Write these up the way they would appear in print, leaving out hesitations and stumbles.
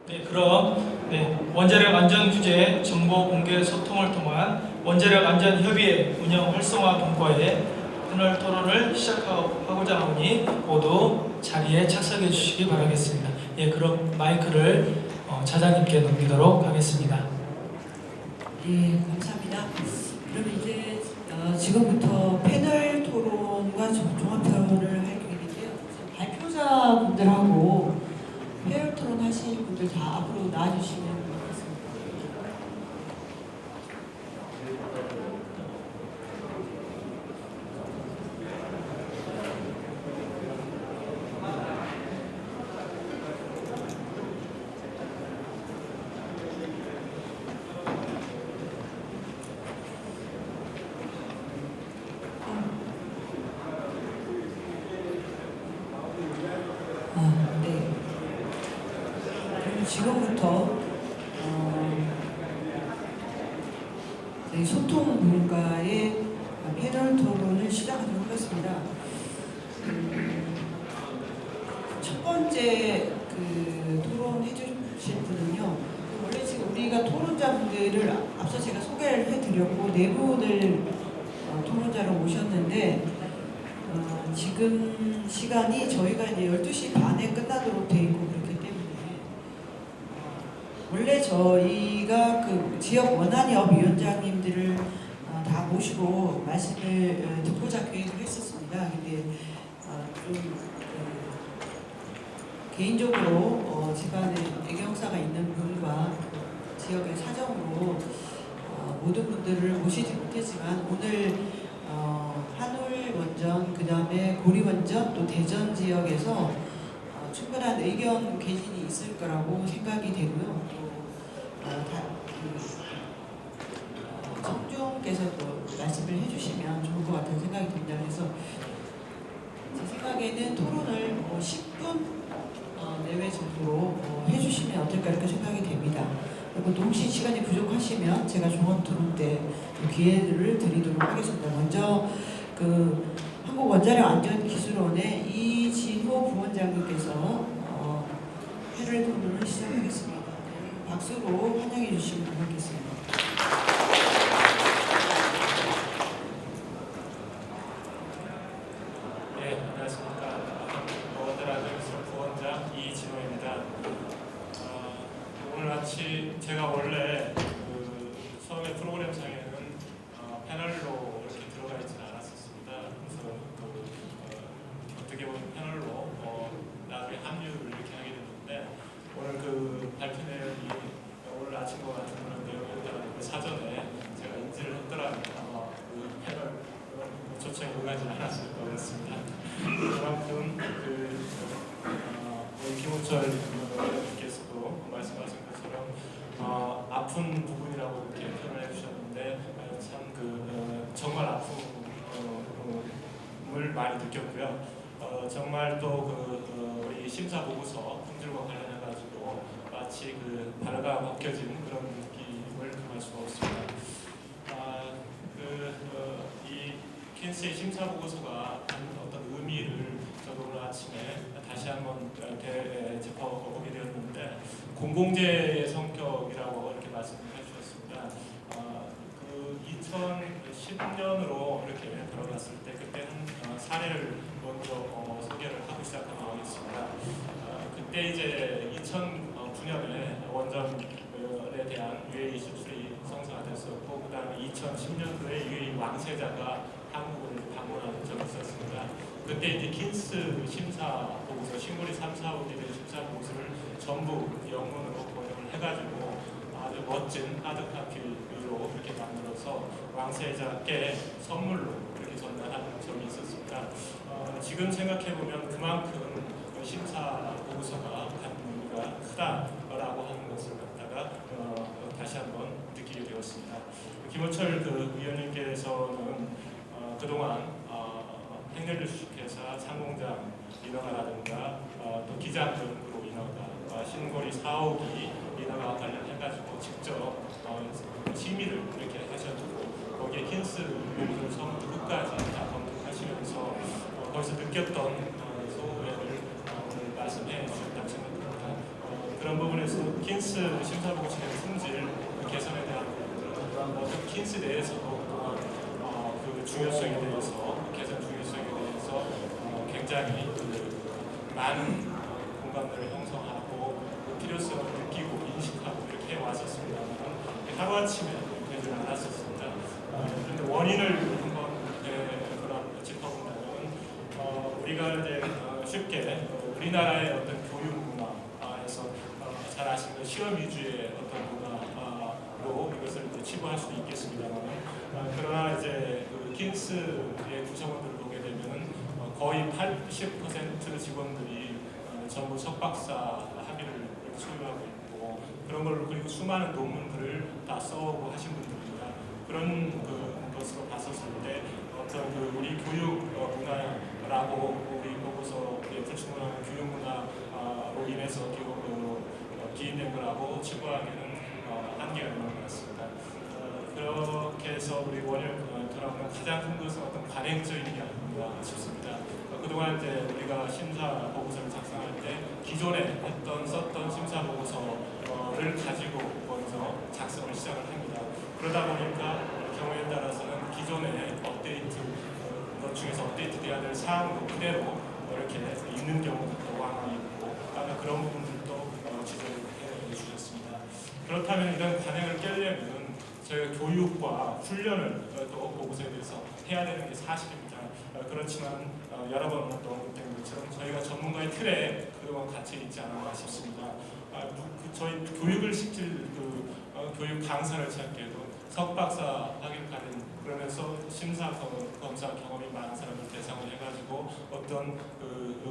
네, 그럼 원자력 안전 규제 정보 공개 소통을 통한 원자력 안전 협의회 운영 활성화 분과의 패널 토론을 시작하고자 하오니 모두 자리에 착석해 주시기 바라겠습니다. 예, 그럼 마이크를 차장님께 넘기도록 하겠습니다. 예, 감사합니다. 그럼 이제 지금부터 패널 토론과 종합 토론을 할 계획인데요. 발표자 분들하고 패널 토론 하실 분들 다 앞으로 나와주시면 좋겠습니다. 네. 그럼 지금부터 저희 소통 분과의 패널 토론을 시작하도록 하겠습니다. 첫 번째 토론 해주실 분은요. 원래 지금 우리가 토론자분들을 앞서 제가 소개를 해드렸고 네 분을 토론자로 모셨는데 지금 시간이 저희가 이제 12시 반에 끝나도록 돼 있고 그렇기 때문에 원래 저희가 그 지역 원안협 위원장님들을 다 모시고 말씀을 듣고자 계획을 했었습니다. 근데 개인적으로 집안에 애경사가 있는 분과 지역의 사정으로 모든 분들을 모시지 못했지만 오늘 한울 원전, 그 다음에 고리 원전, 또 대전 지역에서 충분한 의견 개진이 있을 거라고 생각이 되고요. 또 청중께서도 말씀을 해주시면 좋을 것 같다는 생각이 듭니다. 그래서 제 생각에는 토론을 10분 내외 정도로 해주시면 어떨까 이렇게 생각이 됩니다. 그리고 또 혹시 시간이 부족하시면 제가 종합 토론 때 기회를 드리도록 하겠습니다. 먼저 한국원자력안전기술원의 이진호 부원장님께서 패널 토론을 시작하겠습니다. 박수로 환영해 주시면 고맙겠습니다. 네, 안녕하십니까. 원자력안전기술원 부원장 이진호입니다. 오늘 아침 제가 원래 처음에 프로그램상에는 패널로 이렇게 들어가 있지는 않았었습니다. 그래서 어떻게 보면 패널로 나중에 합류를 이렇게 하게 됐는데 오늘 발표 내용이 오늘 아침과 같은 그런 내용이었다는 사전에 제가 인지를 했더라면 아마 패널 초청에 응하지 않았을 것 같습니다. 그만큼 우리 김우철 의원님께서도 말씀하신 것처럼 아픈 부분이라고 이렇게 표현을 해주셨는데 참 정말 아픔을 많이 느꼈고요. 정말 또 우리 심사 보고서 품질과 관련해가지고 마치 바다가 벗겨진 그런 느낌을 금할 수가 없습니다. 이 킨스의 심사 보고서가 어떤 의미를 저도 오늘 아침에 다시 한번 짚어보게 되었는데 공공재의 성격이라고 이렇게 말씀을 해주셨습니다. 2010년으로 이렇게 들어갔을 때 그때는 사례를 먼저 소개를 하고 시작하도록 하겠습니다. 그때 이제 2009년에 원전에 대한 UAE 수출이 성사가 됐었고 그 다음에 2010년도에 UAE 왕세자가 한국을 방문하는 적이 있었습니다. 그때 이제 킨스 심사 보고서 신고리 3, 4, 5기의 심사 보고서를 전부 영문으로 번역을 해가지고 아주 멋진 하드카피로 이렇게 만들어서 왕세자께 선물로 이렇게 전달하는 적이 있었습니다. 지금 생각해보면 그만큼 심사 보고서가 갖는 의미가 크다라고 하는 것을 갖다가 다시 한번 느끼게 되었습니다. 김호철 위원님께서는 그동안 행렬 주식회사 상공장 인허가라든가 또 기장 등으로 인허가, 신고리 4, 5기 인허가 관련해가지고 직접 심의를 이렇게 하셨고 거기에 킨스 모든 처음부터 끝까지 다 검토하시면서 거기서 느꼈던 소외를 오늘 말씀해 주셨다고 생각합니다. 그런 부분에 그래서 킨스 심사보고서의 품질 개선에 대한 부분들은 킨스 내에서도 그 중요성에 대해서 개선 중요성에 대해서 굉장히 많은 공감대를 형성하고 필요성을 느끼고 인식하고 이렇게 해왔었습니다만 하루아침에 되지 않았었습니다. 그런데 원인을 한번 짚어본다면 우리가 이제 쉽게 우리나라의 어떤 교육 문화에서 잘 아시는 시험 위주의 어떤 문화로 이것을 이제 치부할 수도 있겠습니다만 그러나 이제 그 킨스의 구성원들을 보게 되면 거의 80% 직원들이 전부 석박사 학위를 소유하고 있고 그런 걸 그리고 수많은 논문들을 다 써오고 하신 분들입니다. 그런 것으로 봤었을 때 어떤 우리 교육 문화라고 우리 보고서에 불충분한 교육 문화로 인해서 기인된 거라고 치부하기는 한계가 있는 것 같습니다. 그렇게 해서 우리 원일 토론은 가장 큰 것은 어떤 관행적인 게 아닌가 싶습니다. 그동안 이제 우리가 심사 보고서를 작성할 때 기존에 썼던 심사 보고서를 가지고 먼저 작성을 시작을 합니다. 그러다 보니까 경우에 따라서는 기존에 업데이트 것 중에서 업데이트돼야 될 사항도 그대로 이렇게 있는 경우도 왕왕 있고 아마 그런 부분들도 지적해 주셨습니다. 그렇다면 이런 관행을 깨려면 저희가 교육과 훈련을 또 보고서에 대해서 해야 되는 게 사실입니다. 그렇지만 여러 번 언급된 것처럼 저희가 전문가의 틀에 그동안 갇혀 있지 않았나 싶습니다. 저희 교육을 시킬 교육 강사를 찾기에도 석박사 학위를 가진 그러면서 심사 검사 경험이 많은 사람을 대상으로 해가지고 어떤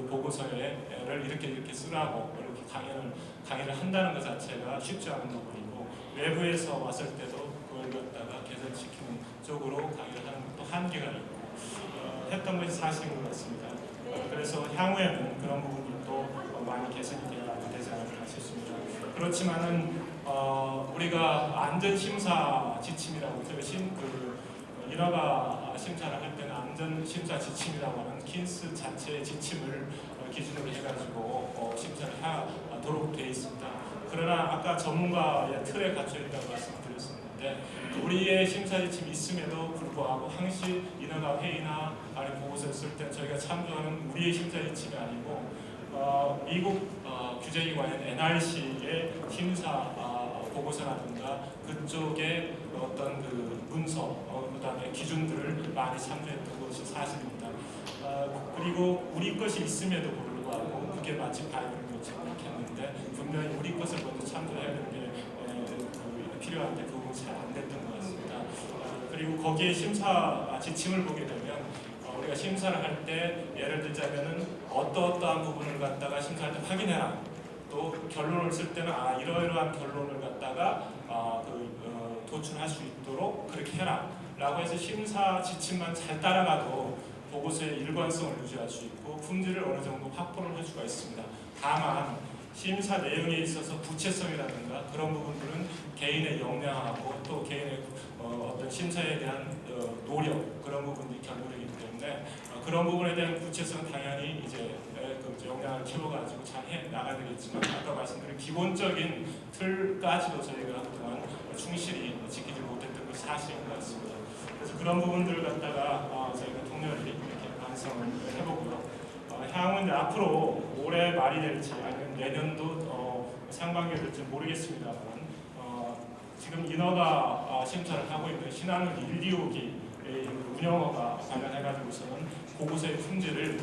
보고서를 이렇게 쓰라고 이렇게 강의를 한다는 것 자체가 쉽지 않은 부분이고 외부에서 왔을 때도 그걸 갖다가 개선시키는 쪽으로 강의를 하는 것도 한계가 있고 했던 것이 사실인 것 같습니다. 그래서 향후에는 그런 부분들도 많이 개선이 되지 않을까 싶습니다. 그렇지만은 우리가 안전심사 지침이라고 인허가 심사를 할 때는 안전심사 지침이라고 하는 킨스 자체의 지침을 기준으로 해가지고 심사를 하도록 되어 있습니다. 그러나 아까 전문가의 틀에 갇혀 있다고 말씀드렸었는데 우리의 심사 지침이 있음에도 불구하고 항시 인허가 회의나 아니 보고서를 쓸 때 저희가 참조하는 우리의 심사 지침이 아니고 미국 규제기관인 NRC의 심사 보고서라든가 그쪽의 어떤 문서, 그다음에 기준들을 많이 참조했던 것이 사실입니다. 그리고 우리 것이 있음에도 불구하고 그게 마치 바이블인 것처럼 했는데 분명히 우리 것을 먼저 참조해야 되는 게 필요한데 그건 잘 안 됐던 것 같습니다. 그리고 거기에 심사 지침을 보게 되면 우리가 심사를 할 때 예를 들자면은 어떠한 부분을 갖다가 심사할 때 확인해라. 또 결론을 쓸 때는 이러이러한 결론을 갖다가 도출할 수 있도록 그렇게 해라. 라고 해서 심사 지침만 잘 따라가도 보고서의 일관성을 유지할 수 있고 품질을 어느 정도 확보를 할 수가 있습니다. 다만 심사 내용에 있어서 구체성이라든가 그런 부분들은 개인의 역량하고 또 개인의 어떤 심사에 대한 노력 그런 부분들이 결부되기 때문에 그런 부분에 대한 구체성 당연히 이제 역량을 키워가지고 잘 해 나가야 되겠지만 아까 말씀드린 기본적인 틀까지도 저희가 그동안 충실히 지키지 못했던 것이 사실인 것 같습니다. 그래서 그런 부분들을 갖다가 저희가 동료들이 이렇게 반성을 해보고요. 향후는 앞으로 올해 말이 될지 아니면 내년도 상반기에 될지 모르겠습니다만 지금 인허가 심사를 하고 있는 신한울 125기 운영허가 관련해가지고서는 보고서의 품질을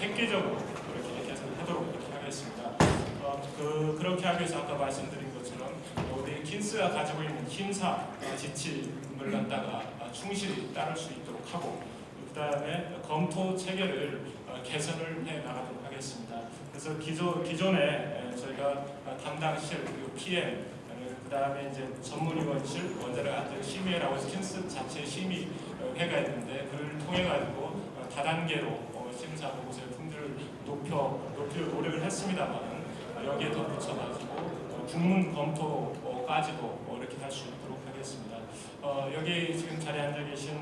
획기적으로 이렇게 개선하도록 이렇게 하겠습니다. 그렇게 하기 위해서 아까 말씀드린 것처럼 우리 킨스가 가지고 있는 심사 지침을 갖다가 충실히 따를 수 있도록 하고 그 다음에 검토 체계를 개선을 해 나가도록 하겠습니다. 그래서 기존에 저희가 담당실 그리고 PM 그 다음에 이제 전문위원실 원자력 심의회라고 해서 킨스 자체 심의회가 있는데 그를 통해 가지고 다단계로 심사 보고서의 품질을 높일 노력을 했습니다만 여기에 덧붙여 가지고 국문 검토까지도 이렇게 할 수 있도록 하겠습니다. 여기 지금 자리에 앉아 계신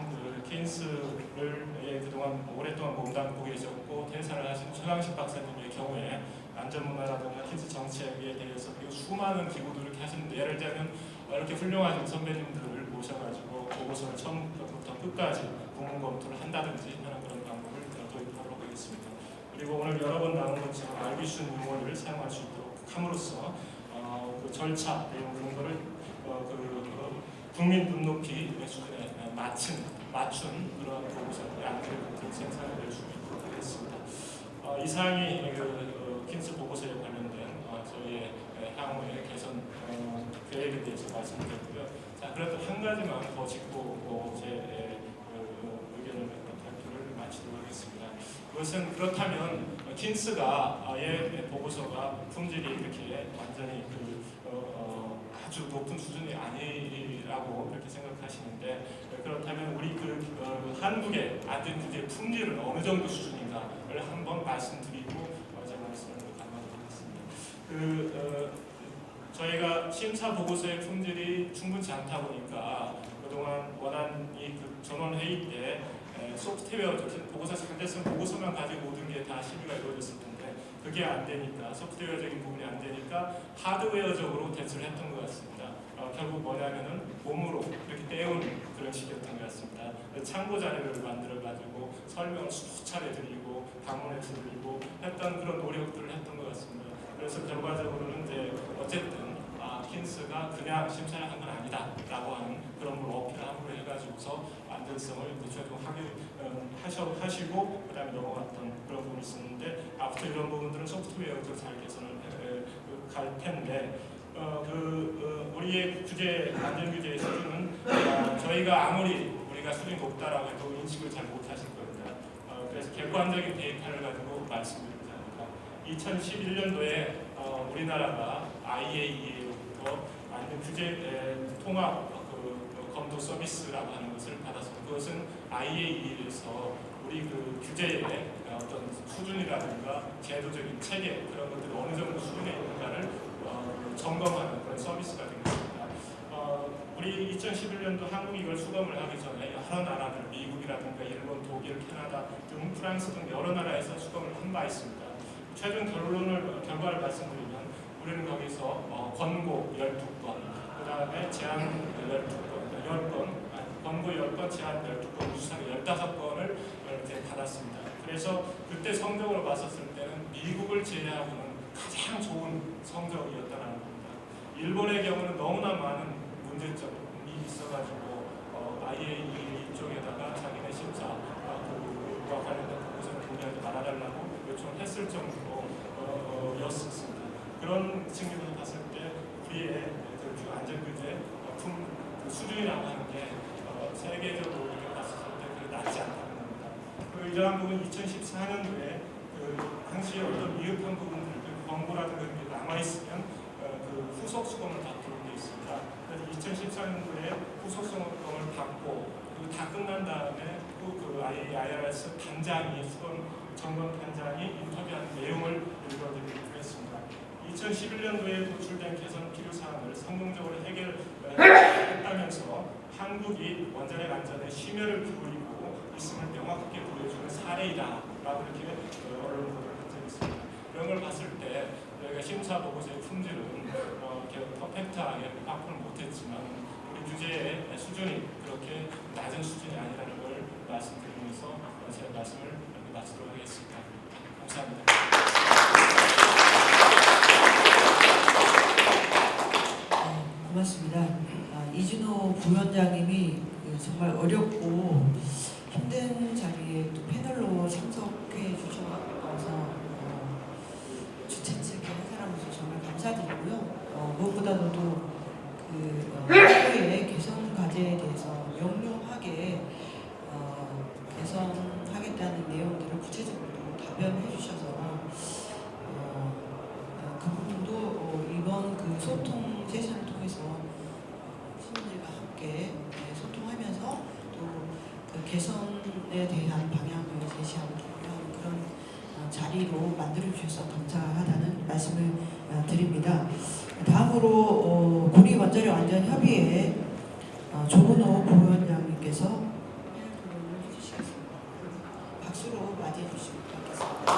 킨스를 그동안 오랫동안 몸담고 계셨고 퇴사를 하신 최강식 박사님의 경우에 안전문화라든가 킨스 정책에 대해서 그리고 수많은 기구들을 이렇게 하시는데 예를 들면 이렇게 훌륭한 선배님들을 모셔가지고 보고서를 처음부터 끝까지 부문 검토를 한다든지 하는 그런 방법을 도입하도록 하겠습니다. 그리고 오늘 여러 번 나온 것처럼 알기 쉬운 용어를 사용할 수 있도록 함으로써 그 절차 내용 그런 거를 국민 눈높이 수준에 맞춘 그런 보고서 양질을 생산해낼 수 있도록 하겠습니다. 이상이 킨스 보고서에 관련된 저희의 향후의 개선 계획에 대해서 말씀드렸고요. 자, 그래도 한 가지만 더 짚고 제 의견을 발표를 마치도록 하겠습니다. 그것은 그렇다면 킨스가의 보고서가 품질이 이렇게 완전히 아주 높은 수준이 아니라고 그렇게 생각하시는데 그렇다면 우리 한국의 안전규제 품질은 어느 정도 수준인가를 한번 말씀드리고 제 말씀을 마무리하겠습니다. 저희가 심사 보고서의 품질이 충분치 않다 보니까 그동안 원안이 전원 회의 때 소프트웨어적인 보고서 상대성 보고서만 가지고 모든 게 다 심의가 이루어졌을 텐데 그게 안 되니까 소프트웨어적인 부분이 안 되니까 하드웨어적으로 대처를 했던 것 같습니다. 결국 뭐냐면은 몸으로 이렇게 떼우는 그런 식이었던 것 같습니다. 참고 자료를 만들어 가지고 설명을 수차례 드리고 방문해서 드리고 했던 그런 노력들을 했던 것 같습니다. 그래서 결과적으로는 이제 어쨌든 킨스가 그냥 심사를 한 건 아니다라고 하는 그런 걸 어필을 함으로 해가지고서 안전성을 최종 하시고 그다음에 넘어갔던 그런 부분이 있었는데 앞으로 이런 부분들은 소프트웨어로 잘 개선을 갈 텐데 우리의 안전규제의 수준은 저희가 아무리 우리가 수준이 높다라고 해도 인식을 잘 못하실 겁니다. 그래서 객관적인 데이터를 가지고 말씀드리자 합니다. 2011년도에 우리나라가 IAEA로부터 안전규제 통합 검토 서비스라고 하는 것을 받아서 그것은 IAEA에서 우리 규제의 어떤 수준이라든가 제도적인 체계 그런 것들이 어느 정도 수준에 있는가를 점검하는 그런 서비스가 된 것입니다. 우리 2011년도 한국이 이걸 수감을 하기 전에 여러 나라들, 미국이라든가 일본, 독일, 캐나다 등 프랑스 등 여러 나라에서 수감을 한 바 있습니다. 최종 결과를 말씀드리면 우리는 거기서 권고 12건, 그 다음에 제한 12건, 10건, 권고 10건, 제한 12건, 우수사기 15건을 이렇게 받았습니다. 그래서 그때 성적으로 봤었을 때는 미국을 제외하고는 가장 좋은 성적이었다는 겁니다. 일본의 경우는 너무나 많은 문제점이 있어가지고 IAEA 쪽에다가 자기네 심사와 관련된 보고서를 공개하지 말아달라고 요청을 했을 정도로 였었습니다. 그런 측면에서 봤을 때 우리의 안전규제 수준이라고 하는 게 세계적으로 이렇게 봤을 때 낮지 않다는 겁니다. 이러한 부분 2014년도에 당시에 어떤 미흡한 부분들, 권고라든가 이런 게 남아있으면 후속 수검을 받도록 되어 있습니다. 그래서 2014년도에 후속 수검을 받고 다 끝난 다음에 또 IRS 단장이 수검 점검 단장이 인터뷰한 내용을 읽어드리기로 했습니다. 2011년도에 도출된 개선 필요사항을 성공적으로 해결했다면서 한국이 원자력 안전에 심혈을 기울이고 있음을 명확하게 보여주는 사례이다라고 이렇게 언론 보도를 한 적이 있습니다. 이런 걸 봤을 때 저희가 심사 보고서의 품질은 퍼펙트하게 확보를 못했지만 우리 규제의 수준이 그렇게 낮은 수준이 아니라는 걸 말씀드리면서 제 말씀을 마치도록 하겠습니다. 감사합니다. 고맙습니다. 이준호 부위원장님이 정말 어렵고 힘든 자리에 또 패널로 참석해 주셔서 주최 측의 한 사람으로서 정말 감사드리고요. 무엇보다도 학교의 개선 과제에 대해서 명료하게 개선하겠다는 내용들을 구체적으로 답변해 주셔서 그 부분도 이번 소통 세션을 통해서 시민들과 함께 소통하면서 또 개선에 대한 방향을 제시하고 그런 자리로 만들어 주셔서 감사하다는 말씀을 드립니다. 다음으로 국립원자력안전협의회 조근호 부위원장님께서 토론을 해주시겠습니다. 박수로 맞이해 주시면 좋겠습니다.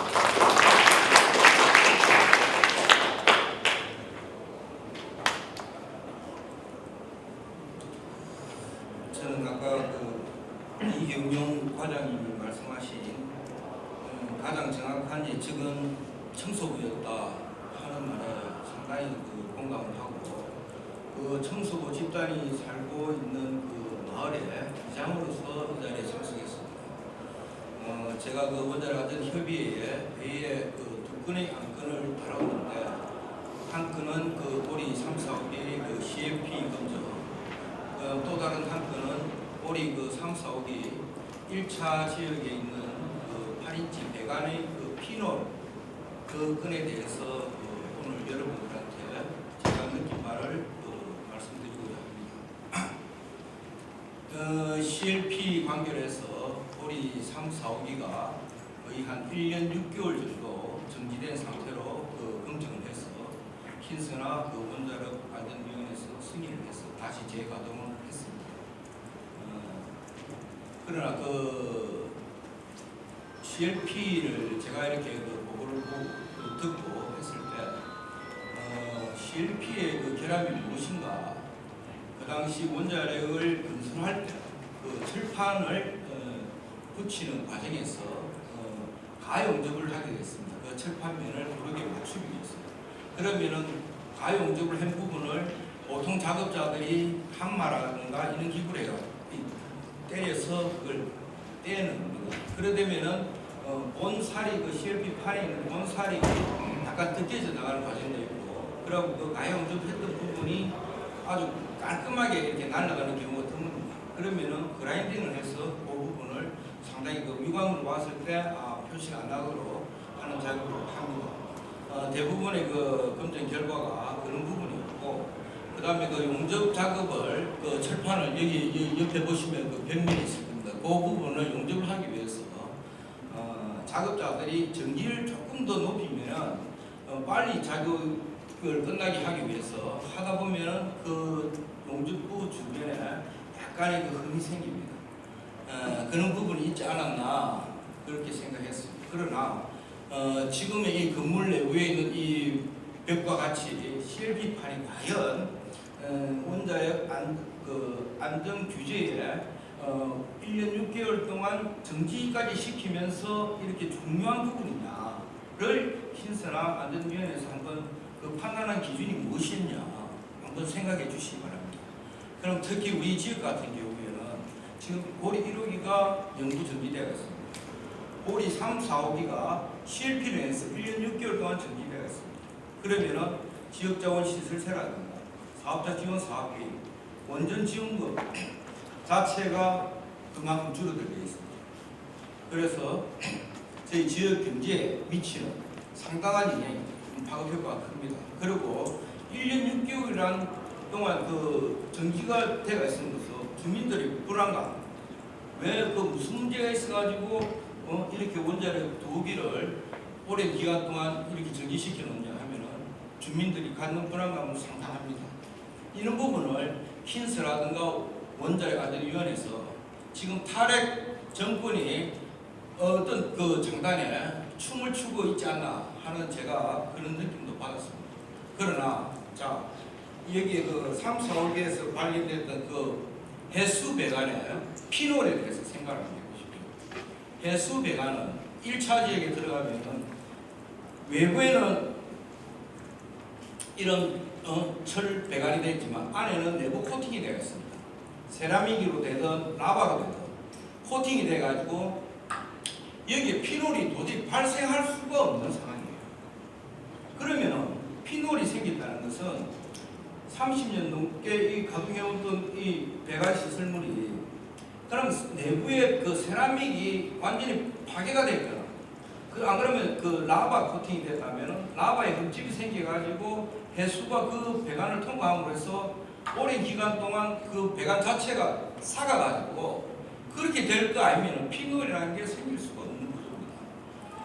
아까 이경용 과장님이 말씀하신 가장 정확한 예측은 청소부였다 하는 말에 상당히 공감을 하고 그 청소부 집단이 살고 있는 그 마을에 이장으로서 이 자리에 참석했습니다. 제가 그 원자력 안전 협의회에 회의에 두 건의 안건을 다뤘는데 한 건은 그 우리 3, 4호기 그 CFP 검증, 또 다른 한 건은 우리 그 3, 4호기 1차 지역에 있는 그 8인치 배관의 그 피놀 그 건에 대해서 오늘 여러분들한테 제가 느낀 바를 말씀드리고자 합니다. CLP 관계에서 우리 3, 4호기가 거의 한 1년 6개월 정도 정지된 상태로 검증을 해서 킨스나 원자력 안전위원회에서 승인을 해서 다시 재가동을 했습니다. 그러나 CLP를 제가 이렇게 보고를 듣고 했을 때 CLP의 결함이 무엇인가? 그 당시 원자력을 건설할 때 철판을 붙이는 과정에서 가용접을 하게 됐습니다. 그 철판면을 고르게 맞추기 위해서. 그러면은 가용접을 한 부분을 보통 작업자들이 한마라든가 이런 기구로 해가 때려서 그걸 떼는 겁니다. 그러되면은 본살이 CLP 판에 있는 본살이 약간 뜯겨져 나가는 과정도 있고, 그리고 그 가용접했던 부분이 아주 깔끔하게 이렇게 날아가는 경우가 드뭅니다. 그러면은 그라인딩을 해서 그 부분을 상당히 미광으로 봤을 때 표시가 안 나도록 하는 작업을 합니다. 대부분의 검증 결과가 그런 부분이었고, 그 다음에 용접 작업을 철판을 여기 옆에 보시면 벽면이 있을 겁니다. 그 부분을 용접을 하기 위해서 작업자들이 전기를 조금 더 높이면 빨리 작업을 끝나게 하기 위해서 하다 보면 용접부 주변에 약간의 흠이 생깁니다. 그런 부분이 있지 않았나 그렇게 생각했습니다. 그러나 지금의 이 건물 내부에 있는 이 벽과 같이 CLP판이 과연 원자력 안전 규제에 1년 6개월 동안 정지까지 시키면서 이렇게 중요한 부분이냐를 킨스나 안전위원회에서 한번 판단한 기준이 무엇이냐 한번 생각해 주시기 바랍니다. 그럼 특히 우리 지역 같은 경우에는 지금 보리 1호기가 영구 정지되어 있습니다. 보리 3, 4호기가 CLP로 해서 1년 6개월 동안 정지되어 있습니다. 그러면은 지역자원 시설세라든가 사업자 지원 사업계획, 원전 지원금 자체가 그만큼 줄어들게 있습니다. 그래서 저희 지역 경제에 미치는 상당한 영향이 파급 효과가 큽니다. 그리고 1년 6개월이란 동안 정지가 되어 있으면서 주민들의 불안감, 왜 무슨 문제가 있어가지고 이렇게 원자력 2호기를 오랜 기간 동안 이렇게 정지시켜 놓냐 하면은 주민들이 갖는 불안감은 상당합니다. 이런 부분을 킨스라든가 원자력 안전위원회에서 지금 탈핵 정권이 어떤 장단에 춤을 추고 있지 않나 하는 제가 그런 느낌도 받았습니다. 그러나 여기에 3, 4호기에서 발견됐던 해수 배관의 피놀에 대해서 생각을 해보십시오. 해수 배관은 1차 지역에 들어가면은 외부에는 이런 철 배관이 되어 있지만 안에는 내부 코팅이 되어 있습니다. 세라믹으로 되든 라바로 되든 코팅이 되어 가지고 여기에 피놀이 도저히 발생할 수가 없는 상황이에요. 그러면은 피놀이 생긴다는 것은 30년 넘게 가동해오던 이 배관 시설물이 그럼 내부에 세라믹이 완전히 파괴가 됐거나 안 그러면 라바 코팅이 됐다면 라바에 흠집이 생겨가지고 해수가 배관을 통과함으로 해서 오랜 기간 동안 배관 자체가 삭아가지고 그렇게 될 거 아니면 피놀이라는 게 생길 수가 없는 구조입니다.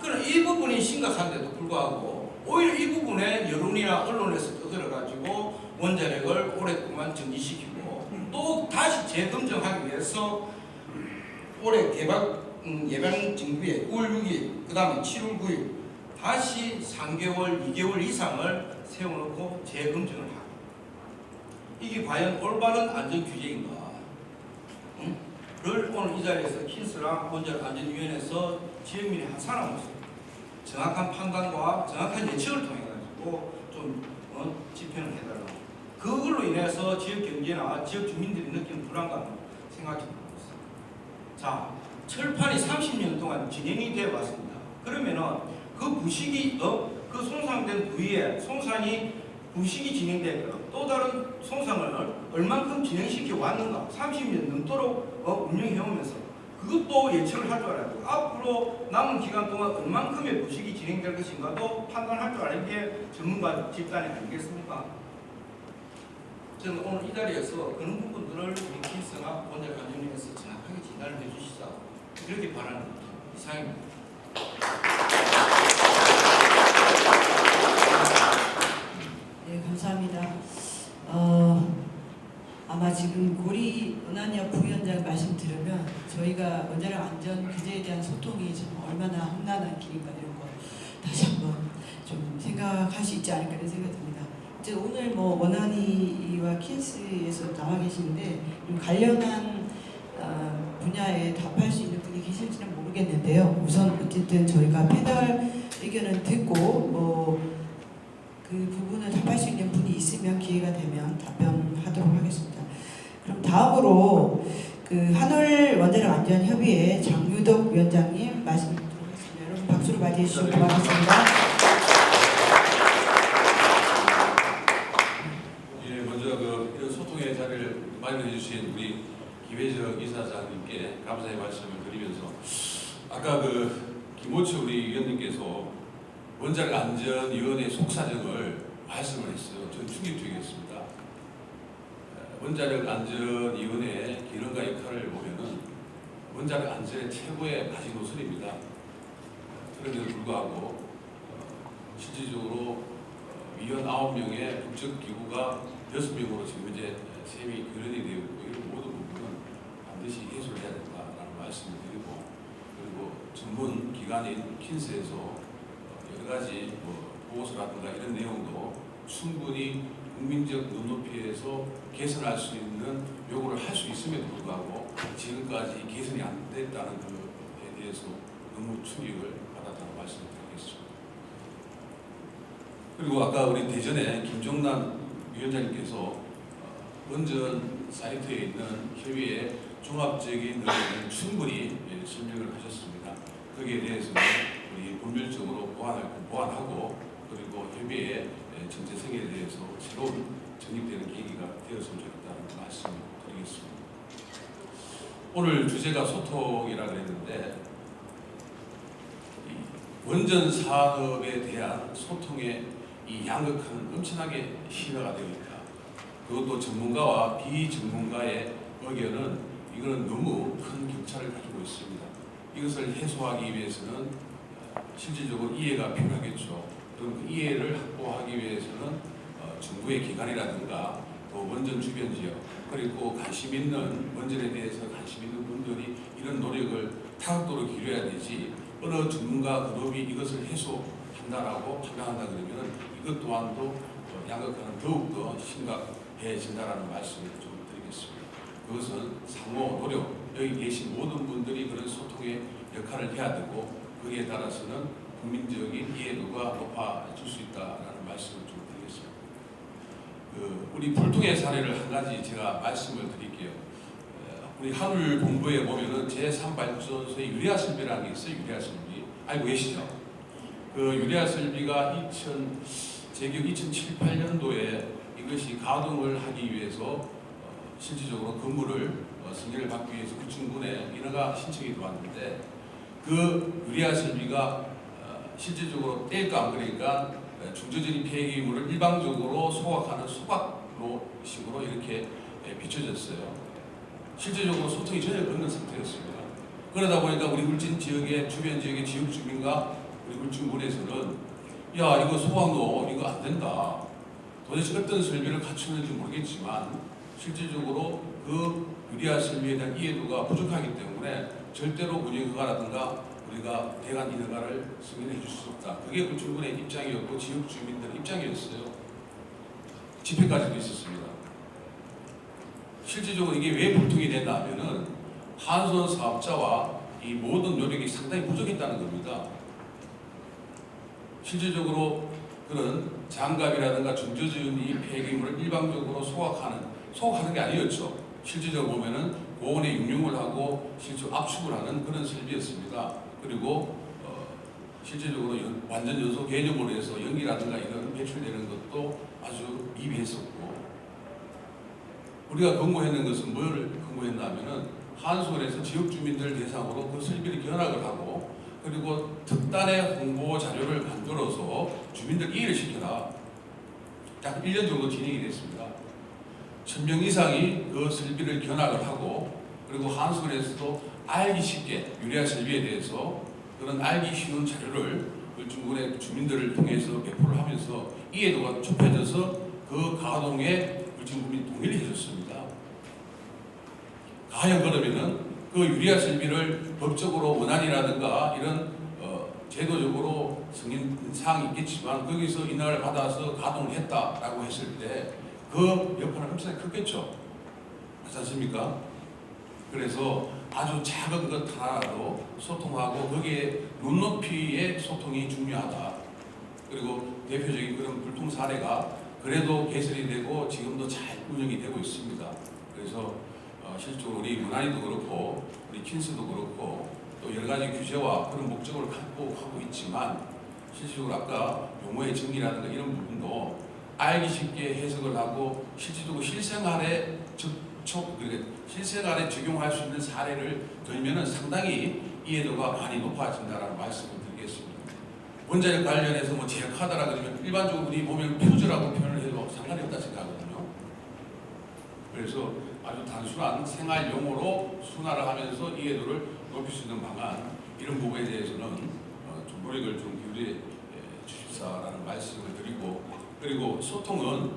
그럼 이 부분이 심각한데도 불구하고 오히려 이 부분에 여론이나 언론에서 떠들어가지고 원자력을 오랫동안 정지시키고 또 다시 재검증하기 위해서 올해 예방 정기에 9월 6일, 그 다음에 7월 9일 다시 3개월, 2개월 이상을 세워놓고 재검증을 하고 이게 과연 올바른 안전규제인가? 오늘 이 자리에서 킨스랑 원자력안전위원회에서 지역민이 한 사람으로서 정확한 판단과 정확한 예측을 통해 가지고 좀 집행을 해달라고. 그걸로 인해서 지역 경제나 지역 주민들이 느끼는 불안감을 생각해 보고 있습니다. 자, 철판이 30년 동안 진행이 되어 왔습니다. 그러면은 그 부식이 그 손상된 부위에 손상이 부식이 진행되거나 또 다른 손상을 얼만큼 진행시켜 왔는가 30년 넘도록 운영해 오면서 그것도 예측을 할 줄 알아야 되고 앞으로 남은 기간 동안 얼만큼의 부식이 진행될 것인가도 판단할 줄 아는 게 전문가 집단이 아니겠습니까? 저는 오늘 이 자리에서 그런 부분들을 우리 킨스나 원자력안전위원회에서 정확하게 진단을 해주시자 그렇게 바라는 이상입니다. 네, 감사합니다. 아마 지금 고리 은한협 부위원장 말씀 들으면 저희가 원자력 안전 규제에 대한 소통이 참 얼마나 험난한 길인가 이런 거 다시 한번 좀 생각할 수 있지 않을까 이런 생각이 듭니다. 이제 오늘 뭐 원한이와 킨스에서 나와 계시는데 좀 관련한 분야에 답할 수 있는 분이 계실지는 모르겠는데요. 우선 어쨌든 저희가 패널 의견을 듣고 뭐 그 부분을 답할 수 있는 분이 있으면 기회가 되면 답변하도록 하겠습니다. 그럼 다음으로 그 한올 원자력 안전 협의회 장유덕 위원장님 말씀 듣도록 하겠습니다. 여러분 박수로 맞이해 주시면 고맙겠습니다. 예, 먼저 이런 소통의 자리를 마련해 주신 우리 김혜정 이사장님께 감사의 말씀을 드리면서 아까 김호철 우리 위원님께서 원자력 안전위원회 속사정을 말씀을 했어요. 저는 충격적이었습니다. 원자력 안전위원회의 기능과 역할을 보면은 원자력 안전의 최고의 마지노선입니다. 그런데도 불구하고 실질적으로 위원 9명의 국적기구가 6명으로 지금 이제 셈이 결연이 되어 있고 이런 모든 부분은 반드시 해소를 해야 된다라는 말씀을 드리고 그리고 전문 기관인 킨스에서 여러 가지 보고서라든가 이런 내용도 충분히 국민적 눈높이에서 개선할 수 있는 요구를 할 수 있음에도 불구하고 지금까지 개선이 안 됐다는 것에 대해서 너무 충격을 받았다는 말씀을 드리겠습니다. 그리고 아까 우리 대전에 김종남 위원장님께서 원전 사이트에 있는 협의의 종합적인 의견을 충분히 설명을 하셨습니다. 거기에 대해서는 우리 분별적으로 보완하고 그리고 협의의 정체성에 대해서 새로운 정립되는 계기가 되었으면 좋겠다는 말씀을 드리겠습니다. 오늘 주제가 소통이라고 했는데 원전 산업에 대한 소통의 이 양극화는 엄청나게 심화가 되어 있다. 그것도 전문가와 비전문가의 의견은 이거는 너무 큰 격차를 가지고 있습니다. 이것을 해소하기 위해서는 실질적으로 이해가 필요하겠죠. 그럼 그 이해를 확보하기 위해서는 정부의 기관이라든가 또 원전 주변 지역 그리고 관심 있는 원전에 대해서 관심 있는 분들이 이런 노력을 타격도로 기울여야 되지 어느 전문가 그룹이 이것을 해소한다라고 판단한다 그러면 이것 또한도 양극화는 더욱더 심각해진다라는 말씀을 좀 드리겠습니다. 그것은 상호 노력 여기 계신 모든 분들이 그런 소통의 역할을 해야 되고 거기에 따라서는 국민적인 이해도가 높아질 수 있다라는 말씀을 좀 드리겠습니다. 우리 불통의 사례를 한 가지 제가 말씀을 드릴게요. 우리 한울 본부에 보면은 제3발전소의 유리아 설비라는 게 있어요. 유리아 설비 알고 계시죠? 그 유리아 설비가 제기업 2007, 8년도에 이것이 가동을 하기 위해서 실질적으로 건물을 승인을 받기 위해서 구청군에 인허가 신청이 들어왔는데 그 유리아 설비가 실질적으로 뗄까 안 그러니까 중저전이 폐기물을 일방적으로 소각하는 소각로 식으로 이렇게 비춰졌어요. 실질적으로 소통이 전혀 없는 상태였습니다. 그러다 보니까 우리 울진 지역의 주변 지역의 지역 주민과 우리 울진군에서는 야 이거 소각로 이거 안 된다. 도대체 어떤 설비를 갖추는지 모르겠지만 실질적으로 그 유리아 설비에 대한 이해도가 부족하기 때문에 절대로 운영허가라든가 우리가 대관 인허가를 승인해 줄 수 없다. 그게 울진군의 입장이었고 지역 주민들의 입장이었어요. 집회까지도 있었습니다. 실질적으로 이게 왜 불통이 됐나 하면은 한손 사업자와 이 모든 노력이 상당히 부족했다는 겁니다. 실질적으로 그런 장갑이라든가 중저지은 이 폐기물을 일방적으로 소각하는 게 아니었죠. 실질적으로 보면은 고온에 육융을 하고 실제 압축을 하는 그런 설비였습니다. 그리고 실질적으로 완전 연소 개념으로 해서 연기라든가 이런 배출되는 것도 아주 미비했었고, 우리가 권고했는 것은 뭘 권고했냐면은 한수원에서 지역 주민들 대상으로 그 설비를 견학을 하고, 그리고 특단의 홍보 자료를 만들어서 주민들 이해를 시켜라. 약 1년 정도 진행이 됐습니다. 1000명 이상이 그 설비를 견학을 하고, 그리고 한수원에서도 알기 쉽게 유리화 설비에 대해서 그런 알기 쉬운 자료를 울진군의 주민들을 통해서 배포를 하면서 이해도가 좁혀져서 그 가동에 울진군이 동의를 해줬습니다. 과연 그러면은 그 유리화 설비를 법적으로 원안이라든가 이런 제도적으로 승인 사항이 있겠지만 거기서 인허가를 받아서 가동을 했다라고 했을 때 그 여파는 엄청나게 크겠죠. 그렇지 않습니까? 그래서 아주 작은 것 하나라도 소통하고 거기에 눈높이의 소통이 중요하다. 그리고 대표적인 그런 불통 사례가 그래도 개설이 되고 지금도 잘 운영이 되고 있습니다. 그래서 실제로 우리 문안위도 그렇고 우리 킨스도 그렇고 또 여러 가지 규제와 그런 목적을 갖고 하고 있지만, 실질적으로 아까 용어의 정의라든가 이런 부분도 알기 쉽게 해석을 하고 실질적으로 실생활에 실생활에 적용할 수 있는 사례를 들면은 상당히 이해도가 많이 높아진다라는 말씀을 드리겠습니다. 원자력 관련해서 뭐 제약하다라 그러면 일반적으로 우리 보면 퓨즈라고 표현을 해도 상관이 없다 생각하거든요. 그래서 아주 단순한 생활 용어로 순화를 하면서 이해도를 높일 수 있는 방안, 이런 부분에 대해서는 좀 노력을 좀 기울여 주십사라는 말씀을 드리고, 그리고 소통은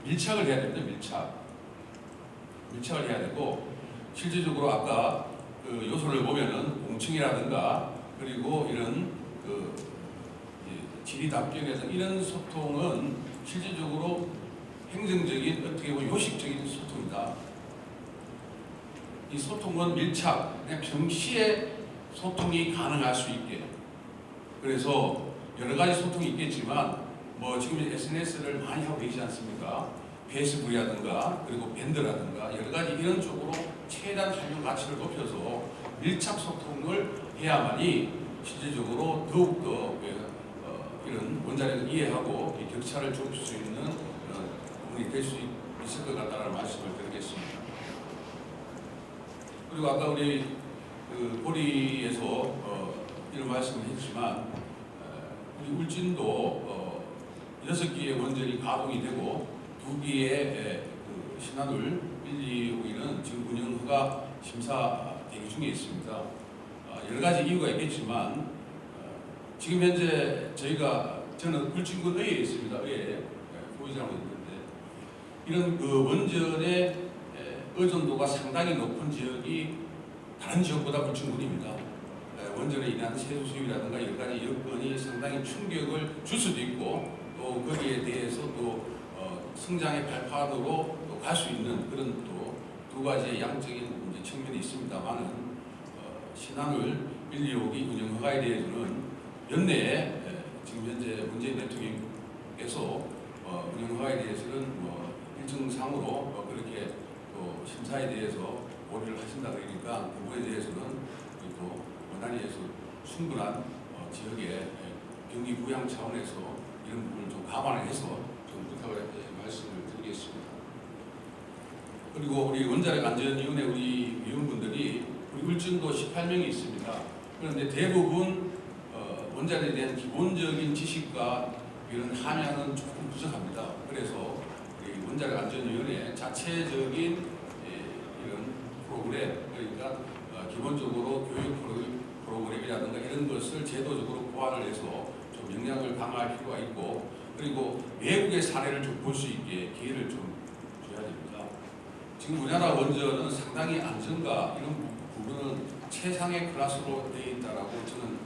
밀착을 해야 됩니다. 밀착을 해야 되고, 실질적으로 아까 그 요소를 보면은 공청이라든가 그리고 이런 그 질의 답변에서 이런 소통은 실질적으로 행정적인 어떻게 보면 요식적인 소통이다. 이 소통은 밀착, 그냥 평시에 소통이 가능할 수 있게. 그래서 여러 가지 소통이 있겠지만 뭐 지금 SNS를 많이 하고 계시지 않습니까? 페이스북이라든가 그리고 밴드라든가 여러 가지 이런 쪽으로 최대한 활용 가치를 높여서 밀착 소통을 해야만이 실질적으로 더욱더 이런 원자력을 이해하고 이 격차를 좁힐 수 있는 부분이 될 수 있을 것 같다는 말씀을 드리겠습니다. 그리고 아까 우리 그 보리에서 이런 말씀을 했지만 우리 울진도 6개의 원전이 가동이 되고 2개의 그 신한울 1, 2호기는 지금 운영 허가 심사 대기 중에 있습니다. 여러 가지 이유가 있겠지만 지금 현재 저는 울진군 의회에 있습니다. 의회에 부의장으로 있는데 이런 그 원전의 의존도가 상당히 높은 지역이 다른 지역보다 울진군입니다. 원전에 인한 세수 수입이라든가 여러 가지 여건이 상당히 충격을 줄 수도 있고 또 거기에 대해서 또 성장의 발판으로 또 갈 수 있는 그런 또 두 가지의 양적인 측면이 있습니다만은 신한울 1, 2호기 운영 허가에 대해서는 연내에 지금 현재 문재인 대통령께서 운영 허가에 대해서는 뭐 일정상으로 그렇게 또 심사에 대해서 고려를 하신다 그러니까 그 부분에 대해서는 또 원안위에서 충분한 지역의 경기 부양 차원에서 이런 부분을 좀 감안을 해서 좀 부탁을 말씀을 드리겠습니다. 그리고 우리 원자력 안전위원회 우리 위원분들이 우리 울진도 18명이 있습니다. 그런데 대부분 원자력에 대한 기본적인 지식과 이런 함양은 조금 부족합니다. 그래서 우리 원자력 안전위원회 자체적인 이런 프로그램, 그러니까 기본적으로 교육 프로그램이라든가 이런 것을 제도적으로 보완을 해서 좀 역량을 강화할 필요가 있고, 그리고 외국의 사례를 좀 볼 수 있게 기회를 좀 줘야 됩니다. 지금 우리나라 원전은 상당히 안전과 이런 부분은 최상의 클래스로 되어 있다라고 저는